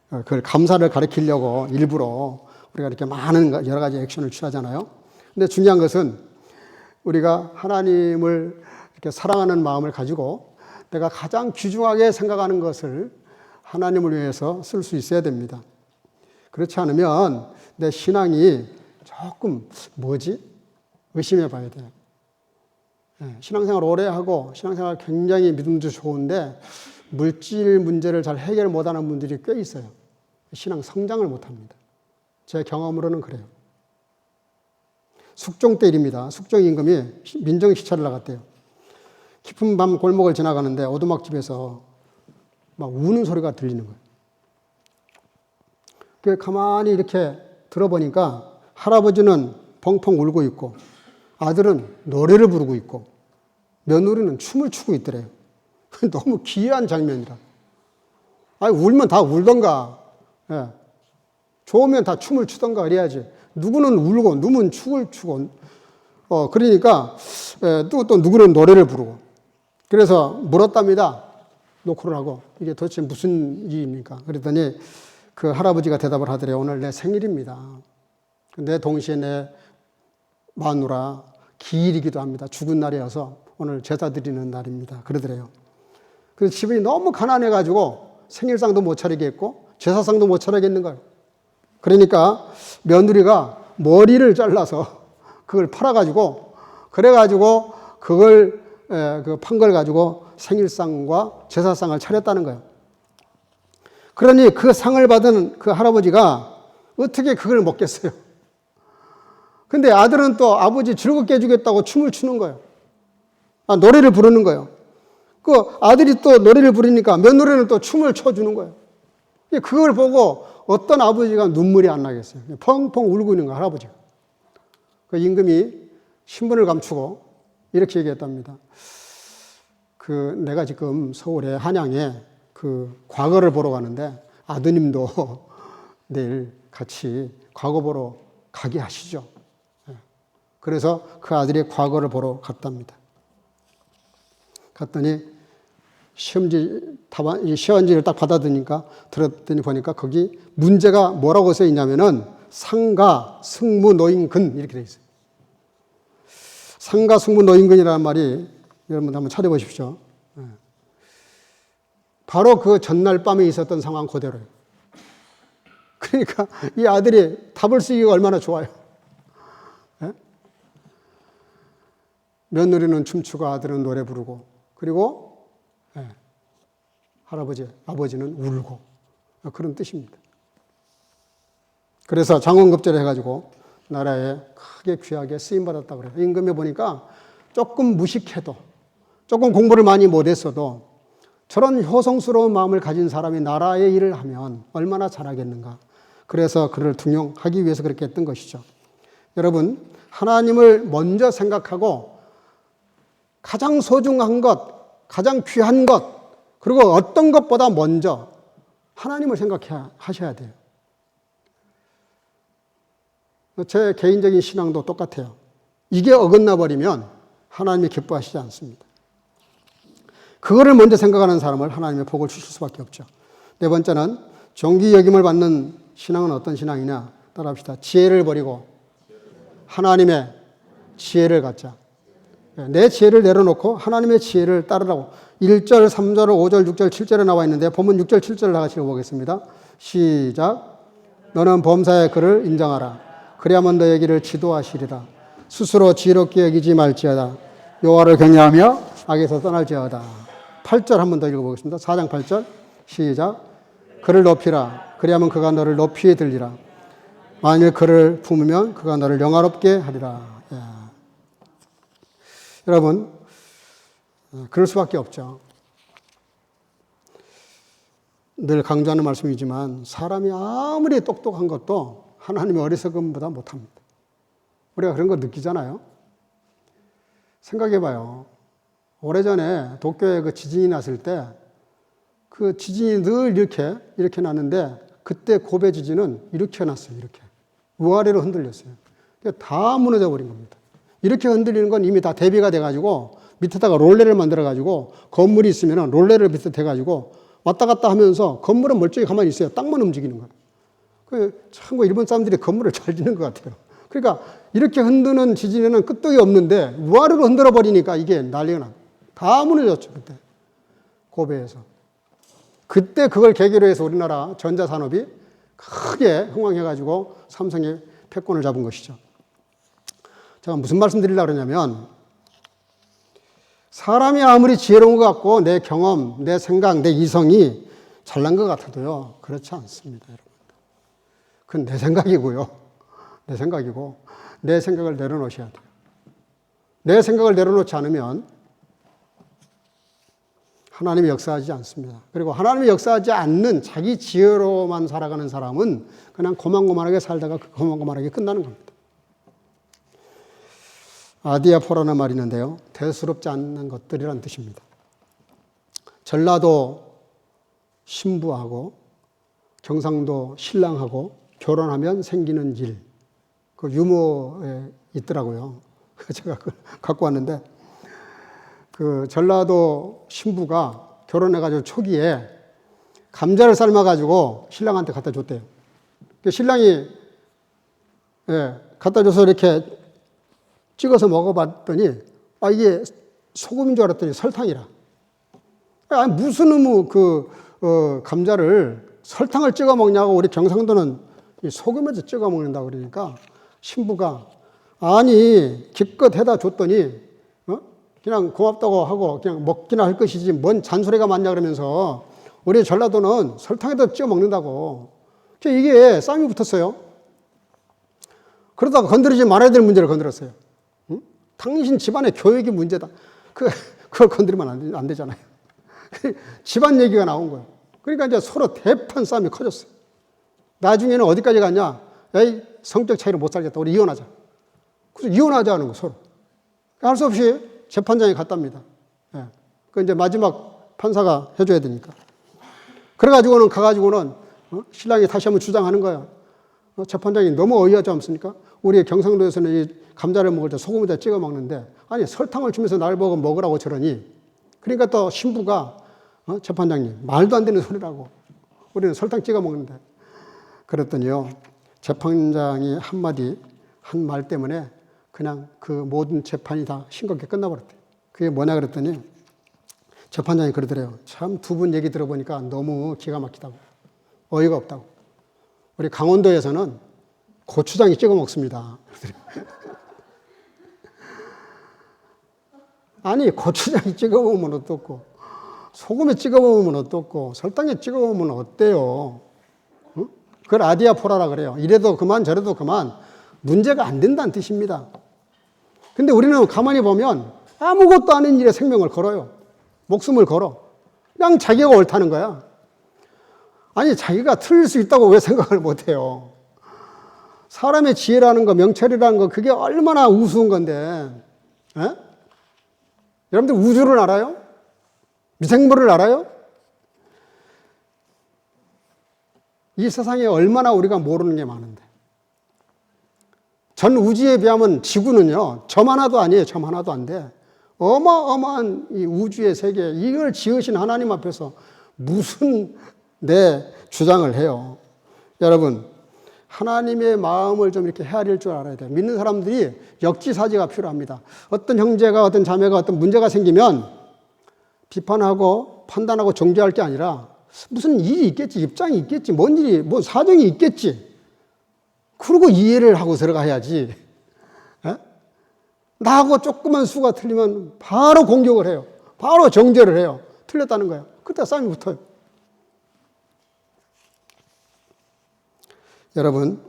그걸 감사를 가르치려고 일부러 우리가 이렇게 많은 여러 가지 액션을 취하잖아요. 근데 중요한 것은 우리가 하나님을 이렇게 사랑하는 마음을 가지고 내가 가장 귀중하게 생각하는 것을 하나님을 위해서 쓸 수 있어야 됩니다. 그렇지 않으면 내 신앙이 조금 의심해 봐야 돼요. 신앙생활 오래 하고 신앙생활 굉장히 믿음도 좋은데 물질 문제를 잘 해결 못하는 분들이 꽤 있어요. 신앙 성장을 못합니다. 제 경험으로는 그래요. 숙종 때 일입니다. 숙종 임금이 민정 시찰을 나갔대요. 깊은 밤 골목을 지나가는데 오두막집에서 막 우는 소리가 들리는 거예요. 그 가만히 이렇게 들어보니까 할아버지는 펑펑 울고 있고 아들은 노래를 부르고 있고 며느리는 춤을 추고 있더래요. 너무 기이한 장면이라. 아니 울면 다 울던가, 예. 좋으면 다 춤을 추던가 그래야지. 누구는 울고 누구는 춤을 추고, 그러니까 또 누구는 노래를 부르고. 그래서 물었답니다. 노크를 하고 이게 도대체 무슨 일입니까? 그랬더니 그 할아버지가 대답을 하더래요. 오늘 내 생일입니다. 근데 동시에 내 마누라 기일이기도 합니다. 죽은 날이어서 오늘 제사 드리는 날입니다. 그러더래요. 그래서 집이 너무 가난해가지고 생일상도 못 차리겠고 제사상도 못 차리겠는 거예요. 그러니까 며느리가 머리를 잘라서 그걸 팔아가지고 그래가지고 그걸 판 걸 가지고 생일상과 제사상을 차렸다는 거예요. 그러니 그 상을 받은 그 할아버지가 어떻게 그걸 먹겠어요? 근데 아들은 또 아버지 즐겁게 해주겠다고 춤을 추는 거예요. 노래를 부르는 거예요. 그 아들이 또 노래를 부르니까 며느리는 또 춤을 춰주는 거예요. 그걸 보고 어떤 아버지가 눈물이 안 나겠어요? 펑펑 울고 있는 거예요, 할아버지가. 임금이 신분을 감추고 이렇게 얘기했답니다. 내가 지금 서울의 한양에 과거를 보러 가는데 아드님도 내일 같이 과거 보러 가게 하시죠. 그래서 그 아들이 과거를 보러 갔답니다. 갔더니 시험지를 딱 받아드니까 들었더니 보니까 거기 문제가 뭐라고 써 있냐면은 상가 승무 노인근 이렇게 돼 있어요. 상가 승무 노인근이라는 말이 여러분 한번 찾아보십시오. 바로 그 전날 밤에 있었던 상황 그대로예요. 그러니까 이 아들이 답을 쓰기가 얼마나 좋아요. 며느리는 춤추고 아들은 노래 부르고 그리고 아버지는 울고 그런 뜻입니다. 그래서 장원급제를 해가지고 나라에 크게 귀하게 쓰임받았다고 그래요. 임금에 보니까 조금 무식해도 조금 공부를 많이 못했어도 저런 효성스러운 마음을 가진 사람이 나라의 일을 하면 얼마나 잘하겠는가. 그래서 그를 등용하기 위해서 그렇게 했던 것이죠. 여러분, 하나님을 먼저 생각하고 가장 소중한 것, 가장 귀한 것, 그리고 어떤 것보다 먼저 하나님을 생각하셔야 돼요. 제 개인적인 신앙도 똑같아요. 이게 어긋나 버리면 하나님이 기뻐하시지 않습니다. 그거를 먼저 생각하는 사람을 하나님의 복을 주실 수밖에 없죠. 네 번째는 존귀 여김을 받는 신앙은 어떤 신앙이냐? 따라합시다. 지혜를 버리고 하나님의 지혜를 갖자. 내 지혜를 내려놓고 하나님의 지혜를 따르라고. 1절, 3절, 5절, 6절, 7절에 나와 있는데 본문 6절, 7절을 다 같이 읽어보겠습니다. 시작. 너는 범사의 그를 인정하라. 그리하면 너의 길을 지도하시리라. 스스로 지혜롭게 여기지 말지어다. 여호와를 경외하며 악에서 떠날지어다. 8절 한 번 더 읽어보겠습니다. 4장 8절 시작. 그를 높이라. 그리하면 그가 너를 높이 들리라. 만일 그를 품으면 그가 너를 영화롭게 하리라. 예. 여러분, 그럴 수밖에 없죠. 늘 강조하는 말씀이지만 사람이 아무리 똑똑한 것도 하나님의 어리석음보다 못합니다. 우리가 그런 거 느끼잖아요. 생각해봐요. 오래전에 도쿄에 그 지진이 났을 때 그 지진이 늘 이렇게 났는데 그때 고베 지진은 이렇게 났어요. 이렇게. 위아래로 흔들렸어요. 다 무너져 버린 겁니다. 이렇게 흔들리는 건 이미 다 대비가 돼가지고 밑에다가 롤레를 만들어가지고 건물이 있으면 롤레를 밑에 대가지고 왔다 갔다 하면서 건물은 멀쩡히 가만히 있어요. 땅만 움직이는 거예요. 참 일본 사람들이 건물을 잘 짓는 것 같아요. 그러니까 이렇게 흔드는 지진에는 끄떡이 없는데 위아래로 흔들어 버리니까 이게 난리가 나. 다 무너졌죠. 그때 고베에서. 그때 그걸 계기로 해서 우리나라 전자산업이 크게 흥황해가지고 삼성이 패권을 잡은 것이죠. 제가 무슨 말씀 드리려고 그러냐면 사람이 아무리 지혜로운 것 같고 내 경험, 내 생각, 내 이성이 잘난 것 같아도요. 그렇지 않습니다. 여러분. 그건 내 생각이고요. 내 생각이고 내 생각을 내려놓으셔야 돼요. 내 생각을 내려놓지 않으면 하나님이 역사하지 않습니다. 그리고 하나님이 역사하지 않는 자기 지혜로만 살아가는 사람은 그냥 고만고만하게 살다가 고만고만하게 끝나는 겁니다. 아디아포라는 말이 있는데요. 대수롭지 않는 것들이란 뜻입니다. 전라도 신부하고 경상도 신랑하고 결혼하면 생기는 일. 그 유머에 있더라고요. 제가 갖고 왔는데 그 전라도 신부가 결혼해가지고 초기에 감자를 삶아가지고 신랑한테 갖다 줬대요. 신랑이 갖다 줘서 이렇게 찍어서 먹어봤더니 이게 소금인 줄 알았더니 설탕이라. 무슨 놈의 감자를 설탕을 찍어 먹냐고. 우리 경상도는 소금에서 찍어 먹는다고 그러니까 신부가 아니 기껏 해다 줬더니 그냥 고맙다고 하고 그냥 먹기나 할 것이지 뭔 잔소리가 많냐 그러면서 우리 전라도는 설탕에다 찍어 먹는다고. 이게 싸움이 붙었어요. 그러다가 건드리지 말아야 될 문제를 건드렸어요. 응? 당신 집안의 교육이 문제다. 그걸 건드리면 안 되잖아요. 집안 얘기가 나온 거예요. 그러니까 이제 서로 대판 싸움이 커졌어요. 나중에는 어디까지 갔냐? 에이, 성적 차이로 못 살겠다. 우리 이혼하자. 그래서 이혼하자는 거 서로. 할 수 없이 재판장에 갔답니다. 그 이제 마지막 판사가 해줘야 되니까. 그래가지고는 가가지고는 신랑이 다시 한번 주장하는 거야. 재판장이 너무 어이하지 않습니까? 우리 경상도에서는 이 감자를 먹을 때 소금에다 찍어 먹는데 아니 설탕을 주면서 날 보고 먹으라고 저러니. 그러니까 또 신부가 재판장님 말도 안 되는 소리라고. 우리는 설탕 찍어 먹는데. 그랬더니요. 재판장이 한마디 한 말 때문에 그냥 그 모든 재판이 다 싱겁게 끝나버렸대요. 그게 뭐냐 그랬더니 재판장이 그러더래요. 참 두 분 얘기 들어보니까 너무 기가 막히다고. 어이가 없다고. 우리 강원도에서는 고추장에 찍어 먹습니다. 아니 고추장에 찍어 먹으면 어떻고 소금에 찍어 먹으면 어떻고 설탕에 찍어 먹으면 어때요? 응? 그걸 아디아포라라 그래요. 이래도 그만 저래도 그만 문제가 안 된다는 뜻입니다. 근데 우리는 가만히 보면 아무것도 아닌 일에 생명을 걸어요. 목숨을 걸어. 그냥 자기가 옳다는 거야. 아니 자기가 틀릴 수 있다고 왜 생각을 못해요? 사람의 지혜라는 거, 명철이라는 거 그게 얼마나 우스운 건데. 에? 여러분들 우주를 알아요? 미생물을 알아요? 이 세상에 얼마나 우리가 모르는 게 많은데. 전 우주에 비하면 지구는요, 점 하나도 아니에요. 점 하나도 안 돼. 어마어마한 이 우주의 세계, 이걸 지으신 하나님 앞에서 무슨 내 주장을 해요. 여러분, 하나님의 마음을 좀 이렇게 헤아릴 줄 알아야 돼요. 믿는 사람들이 역지사지가 필요합니다. 어떤 형제가 어떤 자매가 어떤 문제가 생기면 비판하고 판단하고 정죄할 게 아니라 무슨 일이 있겠지, 입장이 있겠지, 뭔 일이, 뭐 사정이 있겠지. 그러고 이해를 하고 들어가야지. 에? 나하고 조그만 수가 틀리면 바로 공격을 해요. 바로 정죄를 해요. 틀렸다는 거예요. 그때 싸움이 붙어요. 여러분,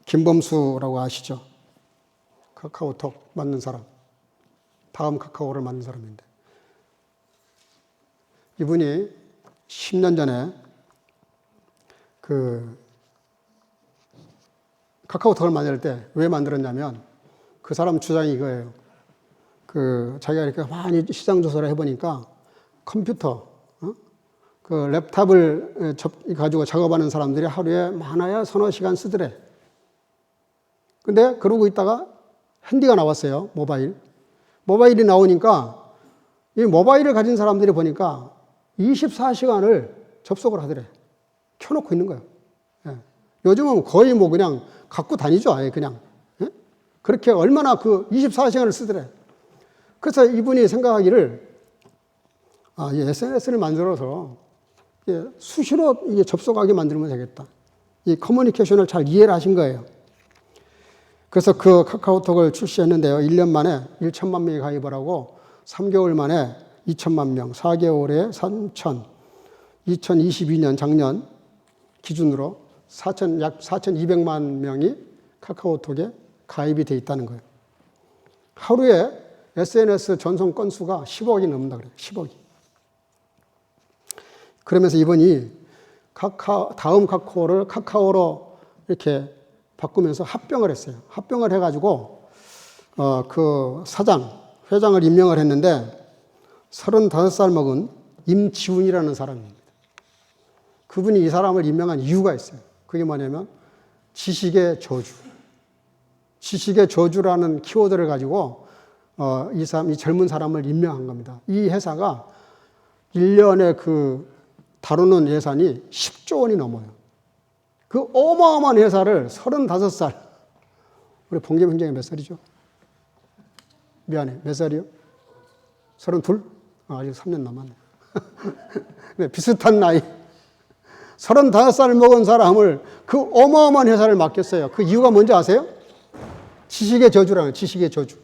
김범수라고 아시죠? 카카오톡 만든 사람. 다음 카카오를 만든 사람인데. 이분이 10년 전에 카카오톡을 만들 때 왜 만들었냐면 그 사람 주장이 이거예요. 자기가 이렇게 많이 시장 조사를 해보니까 컴퓨터, 랩탑을 가지고 작업하는 사람들이 하루에 많아야 서너 시간 쓰더래. 근데 그러고 있다가 핸디가 나왔어요. 모바일이 나오니까 이 모바일을 가진 사람들이 보니까 24시간을 접속을 하더래. 켜놓고 있는 거예요. 예. 요즘은 거의 뭐 그냥 갖고 다니죠. 아예 그냥. 예? 그렇게 얼마나 24시간을 쓰더래. 그래서 이분이 생각하기를 이 SNS를 만들어서 수시로 접속하게 만들면 되겠다. 이 커뮤니케이션을 잘 이해를 하신 거예요. 그래서 그 카카오톡을 출시했는데요. 1년 만에 1천만 명이 가입을 하고 3개월 만에 2천만 명, 4개월에 3천, 2022년 작년 기준으로 약 4,200만 명이 카카오톡에 가입이 돼 있다는 거예요. 하루에 SNS 전송 건수가 10억이 넘는다 그래요. 10억이. 그러면서 이분이 다음 카카오를 카카오로 이렇게 바꾸면서 합병을 했어요. 합병을 해가지고, 회장을 임명을 했는데, 35살 먹은 임지훈이라는 사람입니다. 그분이 이 사람을 임명한 이유가 있어요. 그게 뭐냐면, 지식의 저주. 지식의 저주라는 키워드를 가지고, 이 젊은 사람을 임명한 겁니다. 이 회사가 1년에 다루는 예산이 10조 원이 넘어요. 그 어마어마한 회사를 35살, 우리 봉겸 형제가 몇 살이죠? 미안해, 몇 살이요? 32? 아직 3년 남았네. 네, 비슷한 나이. 35살 먹은 사람을 그 어마어마한 회사를 맡겼어요. 그 이유가 뭔지 아세요? 지식의 저주라는 지식의 저주.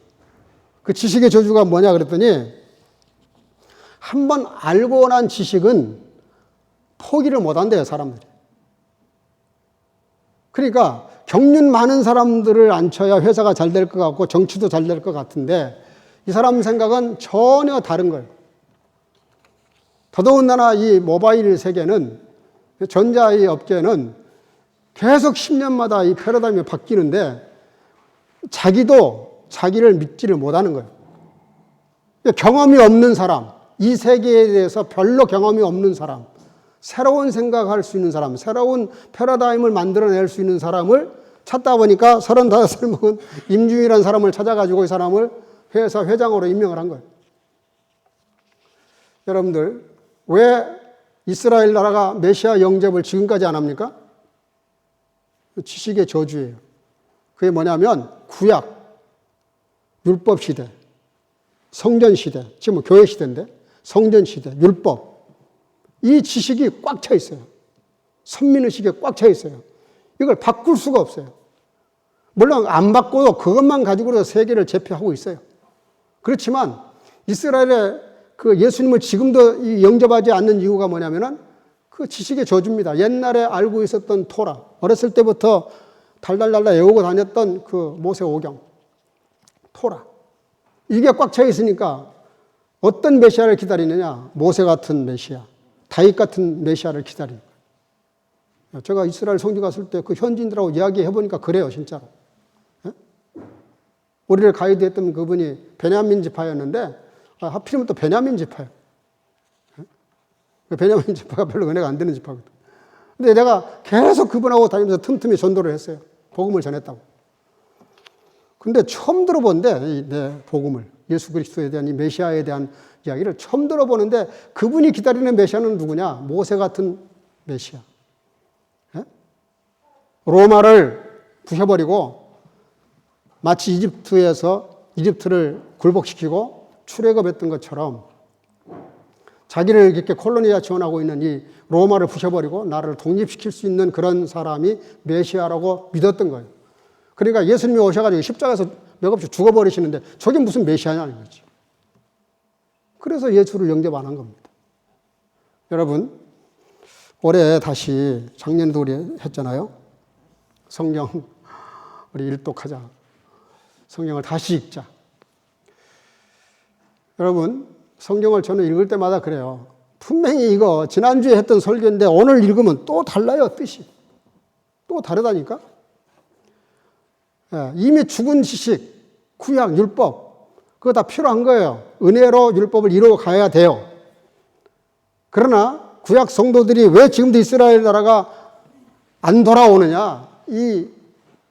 그 지식의 저주가 뭐냐 그랬더니 한번 알고 난 지식은 포기를 못 한대요, 사람들이. 그러니까 경륜 많은 사람들을 앉혀야 회사가 잘 될 것 같고 정치도 잘 될 것 같은데 이 사람 생각은 전혀 다른 거예요. 더더군다나 이 모바일 세계는 전자의 업계는 계속 10년마다 이 패러다임이 바뀌는데 자기도 자기를 믿지를 못하는 거예요. 경험이 없는 사람, 이 세계에 대해서 별로 경험이 없는 사람, 새로운 생각할 수 있는 사람, 새로운 패러다임을 만들어낼 수 있는 사람을 찾다 보니까 35살 먹은 임주희라는 사람을 찾아가지고 이 사람을 회사 회장으로 임명을 한 거예요. 여러분들, 왜 이스라엘 나라가 메시아 영접을 지금까지 안 합니까? 지식의 저주예요. 그게 뭐냐면 구약, 율법 시대, 성전 시대, 지금 교회 시대인데 성전 시대, 율법, 이 지식이 꽉 차 있어요. 선민의식에 꽉 차 있어요. 이걸 바꿀 수가 없어요. 물론 안 바꿔도 그것만 가지고도 세계를 제패하고 있어요. 그렇지만 이스라엘의 예수님을 지금도 영접하지 않는 이유가 뭐냐면은 그 지식의 저주입니다. 옛날에 알고 있었던 토라, 어렸을 때부터 달달달달 외우고 다녔던 그 모세오경, 토라. 이게 꽉 차 있으니까 어떤 메시아를 기다리느냐? 모세 같은 메시아, 다윗 같은 메시아를 기다리는 거예요. 제가 이스라엘 성지 갔을 때 그 현지인들하고 이야기해보니까 그래요, 진짜로. 예? 우리를 가이드했던 그분이 베냐민 지파였는데 하필이면 또 베냐민 지파예요. 예? 베냐민 지파가 별로 은혜가 안 되는 지파거든. 근데 내가 계속 그분하고 다니면서 틈틈이 전도를 했어요. 복음을 전했다고. 근데 처음 들어본데 이 내 복음을, 예수 그리스도에 대한 이 메시아에 대한 이야기를 처음 들어보는데 그분이 기다리는 메시아는 누구냐? 모세 같은 메시아. 예? 로마를 부셔버리고 마치 이집트를 굴복시키고 출애굽했던 것처럼 자기를 이렇게 콜로니아 지원하고 있는 이 로마를 부셔버리고 나라를 독립시킬 수 있는 그런 사람이 메시아라고 믿었던 거예요. 그러니까 예수님이 오셔가지고 십자가에서 맥없이 죽어버리시는데 저게 무슨 메시아냐는 거지. 그래서 예수를 영접 안 한 겁니다. 여러분, 올해 다시 작년에도 우리 했잖아요. 성경 우리 일독하자. 성경을 다시 읽자. 여러분, 성경을 저는 읽을 때마다 그래요. 분명히 이거 지난주에 했던 설교인데 오늘 읽으면 또 달라요, 뜻이. 또 다르다니까. 예, 이미 죽은 지식, 구약, 율법, 그거 다 필요한 거예요. 은혜로 율법을 이루어 가야 돼요. 그러나 구약 성도들이 왜 지금도 이스라엘 나라가 안 돌아오느냐? 이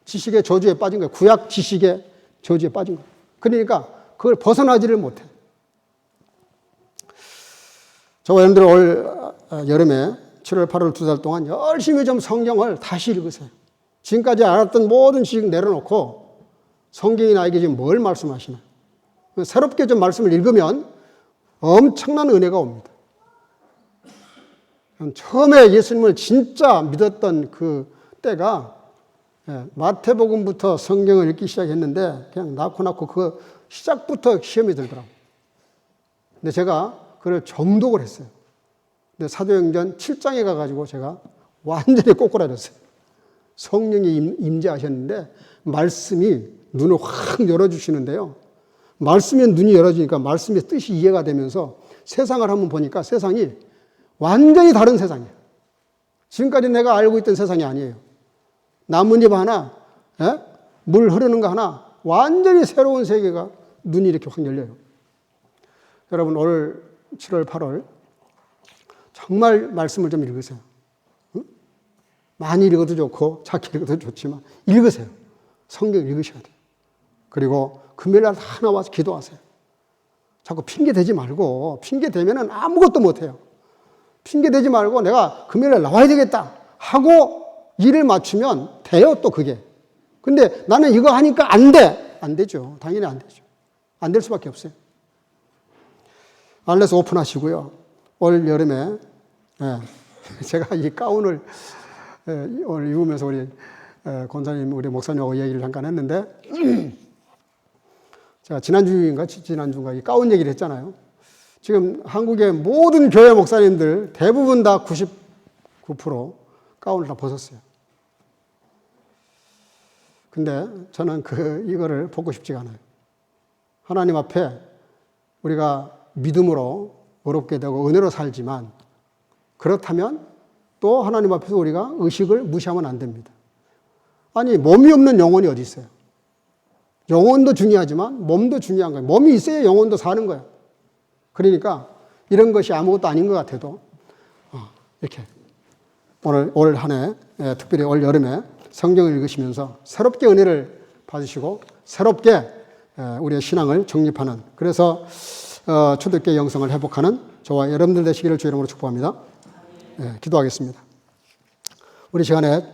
지식의 저주에 빠진 거예요. 구약 지식의 저주에 빠진 거예요. 그러니까 그걸 벗어나지를 못해. 저와 여러분들 올 여름에 7월, 8월 2달 동안 열심히 좀 성경을 다시 읽으세요. 지금까지 알았던 모든 지식 내려놓고 성경이 나에게 지금 뭘 말씀하시나. 새롭게 좀 말씀을 읽으면 엄청난 은혜가 옵니다. 처음에 예수님을 진짜 믿었던 그 때가 마태복음부터 성경을 읽기 시작했는데 그냥 낳고 그 시작부터 시험이 들더라고요. 근데 제가 그걸 정독을 했어요. 근데 사도행전 7장에 가가지고 제가 완전히 꼬꾸라졌어요. 성령이 임재하셨는데 말씀이 눈을 확 열어주시는데요. 말씀에 눈이 열어지니까 말씀의 뜻이 이해가 되면서 세상을 한번 보니까 세상이 완전히 다른 세상이에요. 지금까지 내가 알고 있던 세상이 아니에요. 나뭇잎 하나, 물 흐르는 거 하나, 완전히 새로운 세계가 눈이 이렇게 확 열려요. 여러분, 올 7월, 8월 정말 말씀을 좀 읽으세요. 응? 많이 읽어도 좋고 작게 읽어도 좋지만 읽으세요. 성경 읽으셔야 돼요. 그리고 금요일날 다 나와서 기도하세요. 자꾸 핑계 대지 말고, 핑계 대면은 아무것도 못해요. 핑계 대지 말고 내가 금요일날 나와야 되겠다 하고 일을 맞추면 돼요, 또 그게. 근데 나는 이거 하니까 안 돼. 안 되죠. 당연히 안 되죠. 안 될 수밖에 없어요. 알레스 오픈하시고요. 올 여름에 제가 이 가운을 오늘 입으면서 우리 권사님, 우리 목사님하고 얘기를 잠깐 했는데 제가 지난주인가 이 가운 얘기를 했잖아요. 지금 한국의 모든 교회 목사님들 대부분 다 99% 가운을 다 벗었어요. 근데 저는 이거를 벗고 싶지가 않아요. 하나님 앞에 우리가 믿음으로 어렵게 되고 은혜로 살지만 그렇다면 또 하나님 앞에서 우리가 의식을 무시하면 안 됩니다. 아니, 몸이 없는 영혼이 어디 있어요? 영혼도 중요하지만 몸도 중요한 거예요. 몸이 있어야 영혼도 사는 거예요. 그러니까 이런 것이 아무것도 아닌 것 같아도 이렇게 올 한 해, 특별히 올 여름에 성경을 읽으시면서 새롭게 은혜를 받으시고 새롭게 우리의 신앙을 정립하는, 그래서 초대교회 영성을 회복하는 저와 여러분들 되시기를 주의 이름으로 축복합니다. 기도하겠습니다. 우리 시간에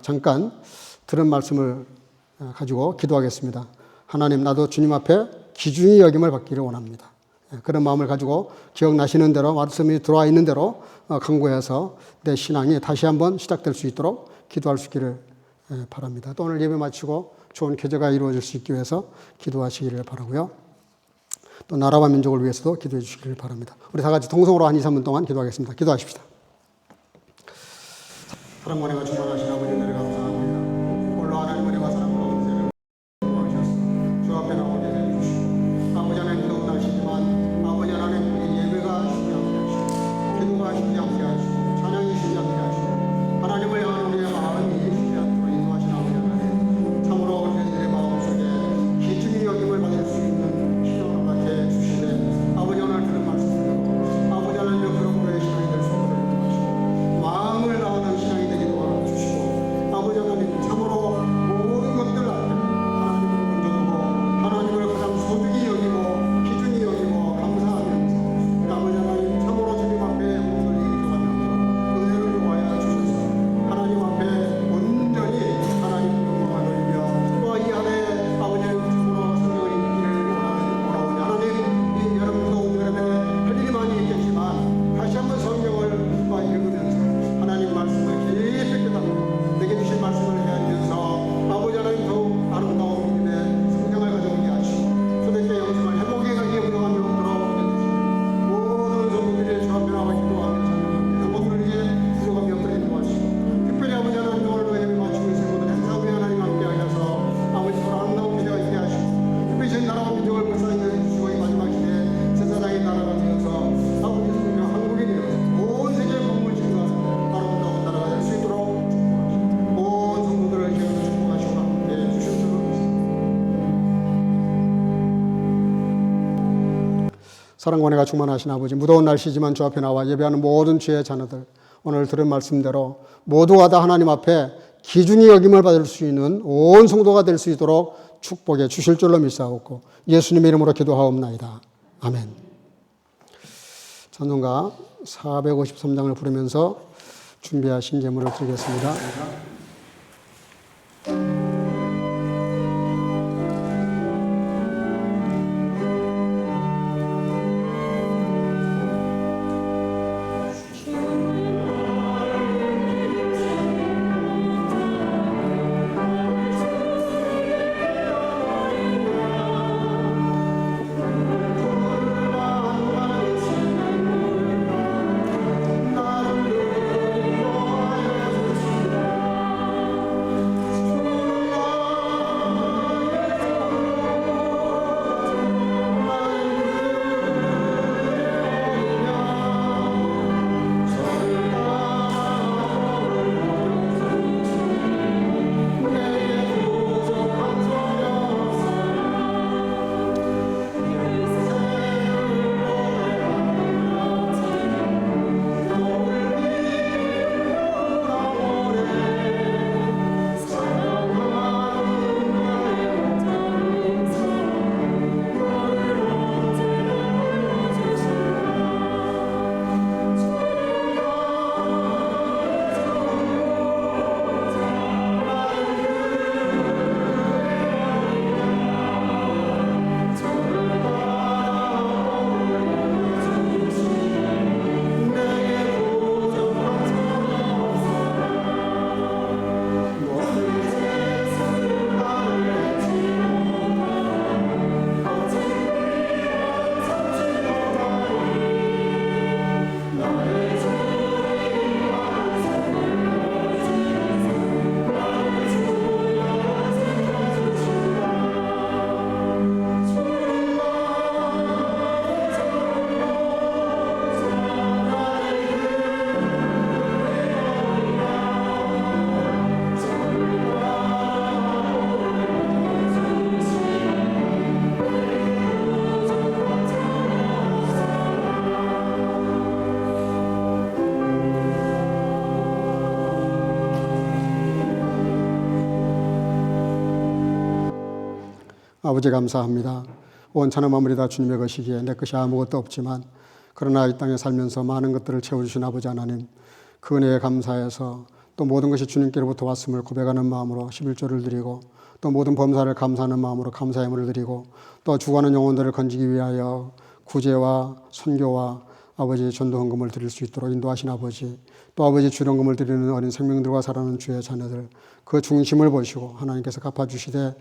잠깐 들은 말씀을 가지고 기도하겠습니다. 하나님, 나도 주님 앞에 귀중히 여김을 받기를 원합니다. 그런 마음을 가지고 기억나시는 대로 말씀이 들어와 있는 대로 강구해서 내 신앙이 다시 한번 시작될 수 있도록 기도할 수 있기를 바랍니다. 또 오늘 예배 마치고 좋은 계제가 이루어질 수 있기 위해서 기도하시기를 바라고요. 또 나라와 민족을 위해서도 기도해 주시기를 바랍니다. 우리 다 같이 동성으로 한 2, 3분 동안 기도하겠습니다. 기도하십시다. 사랑과 은혜가 충만하신 아버지, 은혜를 감사합니다. 홀로 하나님 은혜와 사랑과 은혜를 주셔서 주 앞에 나오게 해주시고, 아버지 하나님 더운 날씨지만 아버지 하나님 우리 예배가 쉬지 않게 하시고 기도가 쉬지 않게 하시고 찬양이 쉬지 않게 하시고 하나님을 향한 우리의 마음이 쉬지 않도록 인도하신 아버지 하나님, 참으로 우리의 마음속에 귀중히 여김을 받을 수 있는 신앙을 갖게 해주시되 아버지 오늘 들은 말씀을 아버지 하나님의 그런 교회의 신앙이 될 수 있도록 인도하시고 마음을 다하는 신앙이 되게 도와주시고 아버지 하나님 참으로 모든 것들 앞에 하나님의 사랑과 은혜가 충만하신 아버지, 무더운 날씨지만 주 앞에 나와 예배하는 모든 주의 자녀들, 오늘 들은 말씀대로 모두가 다 하나님 앞에 기준이 여김을 받을 수 있는 온 성도가 될 수 있도록 축복해 주실 줄로 믿사옵고 예수님의 이름으로 기도하옵나이다. 아멘. 찬송가 453장을 부르면서 준비하신 예물을 드리겠습니다. 아버지 감사합니다. 온 찬양 마무리 다 주님의 것이기에 내 것이 아무것도 없지만 그러나 이 땅에 살면서 많은 것들을 채워주신 아버지 하나님, 그 은혜에 감사해서 또 모든 것이 주님께로부터 왔음을 고백하는 마음으로 11조를 드리고 또 모든 범사를 감사하는 마음으로 감사의 예물을 드리고 또 죽어가는 영혼들을 건지기 위하여 구제와 선교와 아버지의 전도 헌금을 드릴 수 있도록 인도하신 아버지, 또 아버지 주령금을 드리는 어린 생명들과 살아가는 주의 자녀들, 그 중심을 보시고 하나님께서 갚아주시되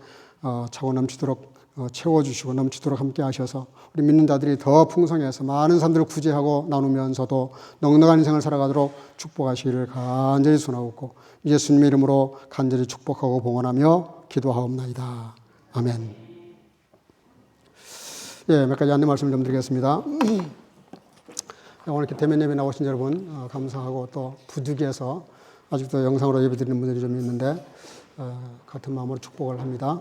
차고 넘치도록 채워주시고 넘치도록 함께 하셔서 우리 믿는 자들이 더 풍성해서 많은 사람들을 구제하고 나누면서도 넉넉한 인생을 살아가도록 축복하시기를 간절히 소원하옵고 예수님의 이름으로 간절히 축복하고 봉헌하며 기도하옵나이다. 아멘. 예, 몇 가지 안내 말씀 좀 드리겠습니다. 오늘 이렇게 대면 예배 나오신 여러분 감사하고 또 부득이해서 아직도 영상으로 예배 드리는 분들이 좀 있는데 같은 마음으로 축복을 합니다.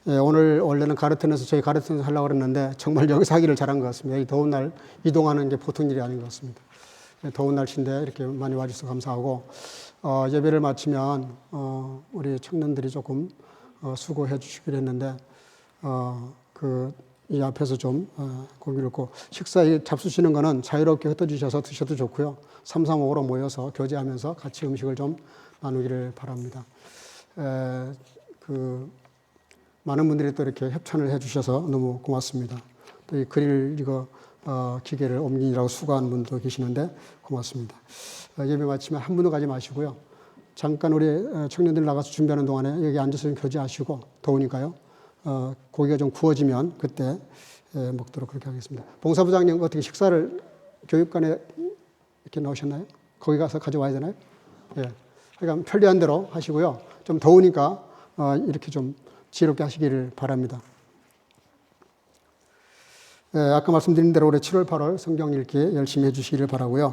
예, 오늘 원래는 가르튼에서 저희 가르튼에서 하려고 그랬는데 정말 여기서 하기를 잘한 것 같습니다. 이 더운 날 이동하는 게 보통 일이 아닌 것 같습니다. 더운 날씨인데 이렇게 많이 와주셔서 감사하고 예배를 마치면 우리 청년들이 조금 수고해 주시기로 했는데 이 앞에서 좀 고기를 고 식사 잡수시는 거는 자유롭게 흩어주셔서 드셔도 좋고요. 335로 모여서 교제하면서 같이 음식을 좀 나누기를 바랍니다. 많은 분들이 또 이렇게 협찬을 해주셔서 너무 고맙습니다. 또 이 그릴 기계를 옮기느라고 수고한 분도 계시는데 고맙습니다. 예배 마치면 한 분도 가지 마시고요. 잠깐 우리 청년들 나가서 준비하는 동안에 여기 앉아서 좀 교제하시고 더우니까요. 고기가 좀 구워지면 그때 먹도록 그렇게 하겠습니다. 봉사부장님 어떻게 식사를 교육관에 이렇게 나오셨나요? 거기 가서 가져와야 되나요? 예. 그러니까 편리한 대로 하시고요. 좀 더우니까 이렇게 좀 지혜롭게 하시기를 바랍니다. 예, 아까 말씀드린 대로 올해 7월, 8월 성경 읽기 열심히 해주시기를 바라고요.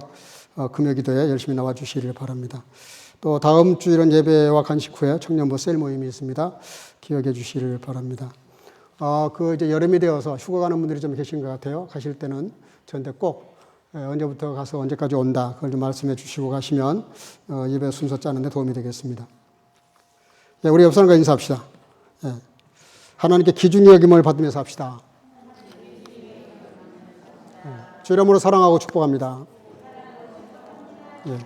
금요기도에 열심히 나와주시기를 바랍니다. 또 다음 주일은 예배와 간식 후에 청년부 셀 모임이 있습니다. 기억해 주시기를 바랍니다. 이제 여름이 되어서 휴가 가는 분들이 좀 계신 것 같아요. 가실 때는 저한테 꼭 언제부터 가서 언제까지 온다. 그걸 좀 말씀해 주시고 가시면 예배 순서 짜는데 도움이 되겠습니다. 예, 우리 옆 사람과 인사합시다. 예. 하나님께 기중의 여김을 받으면서 합시다. 예. 주 이름으로 사랑하고 축복합니다. 예.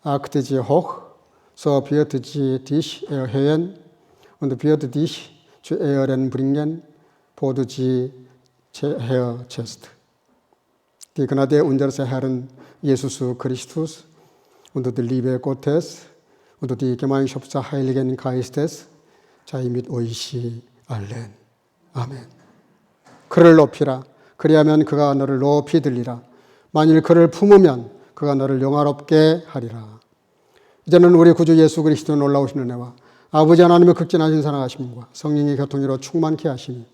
achte sie hoch, so wird sie dich erhöhen und wird dich zu Ehren bringen, wo du sie herrschest. Die Gnade unseres Herrn Jesus Christus und die Liebe Gottes und die Gemeinschaft des Heiligen Geistes sei mit euch allen. 아멘. 그를 높이라. 그리하면 그가 너를 높이 들리라. 만일 그를 품으면 그가 너를 영화롭게 하리라. 이제는 우리 구주 예수 그리스도 놀라우신 은혜와 아버지 하나님의 극진하신 사랑하심과 성령의 교통으로 충만케 하시니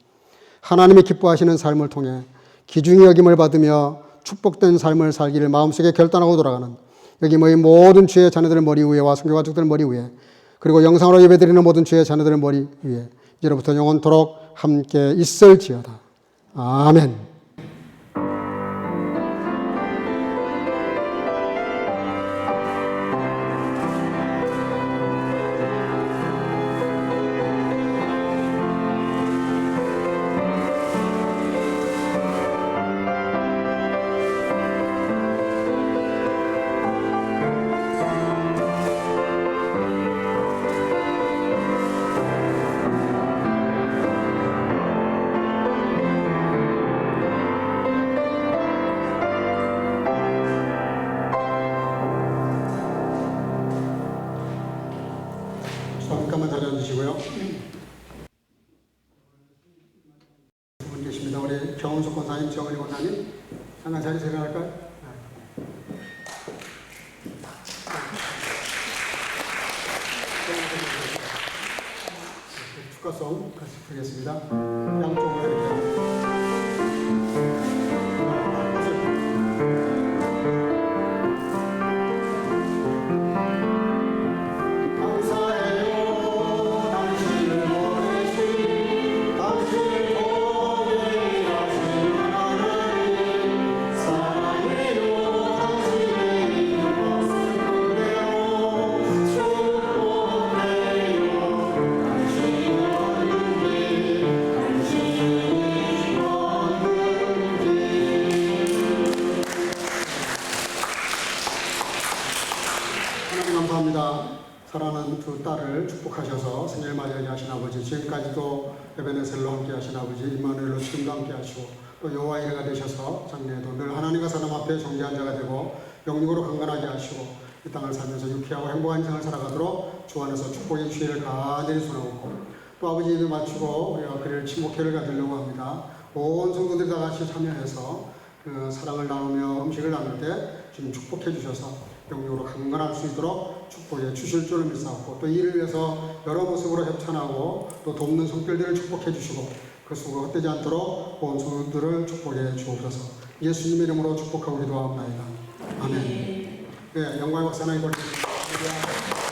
하나님이 기뻐하시는 삶을 통해 기중의 여김을 받으며 축복된 삶을 살기를 마음속에 결단하고 돌아가는 여기 모인 모든 주의 자녀들의 머리 위에와 성교가족들의 머리 위에 그리고 영상으로 예배드리는 모든 주의 자녀들의 머리 위에 이제로부터 영원토록 함께 있을지어다. 아멘. 잠깐만 자리 앉으시고요. 두 분 계십니다. 우리 정은숙 권사님, 정은희 권사님, 잠깐 자리 세팅할까요? 축가송 같이 부르겠습니다. 양쪽으로 이렇게. 감사합니다. 사랑하는 두 딸을 축복하셔서 생일 맞이하게 하신 아버지, 지금까지도 에베네셀로 함께 하신 아버지, 임마누엘로 지금도 함께 하시고 또 여호와 이레가 되셔서 장래에도 늘 하나님과 사람 앞에 존귀한 자가 되고 영육으로 강건하게 하시고 이 땅을 살면서 유쾌하고 행복한 인생을 살아가도록 주 안에서 축복의 주의를 간절히 소원하고 또 아버지 입에 맞추고 우리가 그를 친목회를 가지려고 합니다. 온 성도들이 다 같이 참여해서 그 사랑을 나누며 음식을 나눌 때 주님 축복해 주셔서 영육으로 강건할 수 있도록 축복해 주실 줄을 믿사옵고 또 이를 위해서 여러 모습으로 협찬하고 또 돕는 손길들을 축복해 주시고 그 수고가 헛되지 않도록 온 성도들을 축복해 주옵소서. 예수님의 이름으로 축복하고 기도하옵나이다. 아멘. 네, 영광의 박수 하나님 올리겠습니다.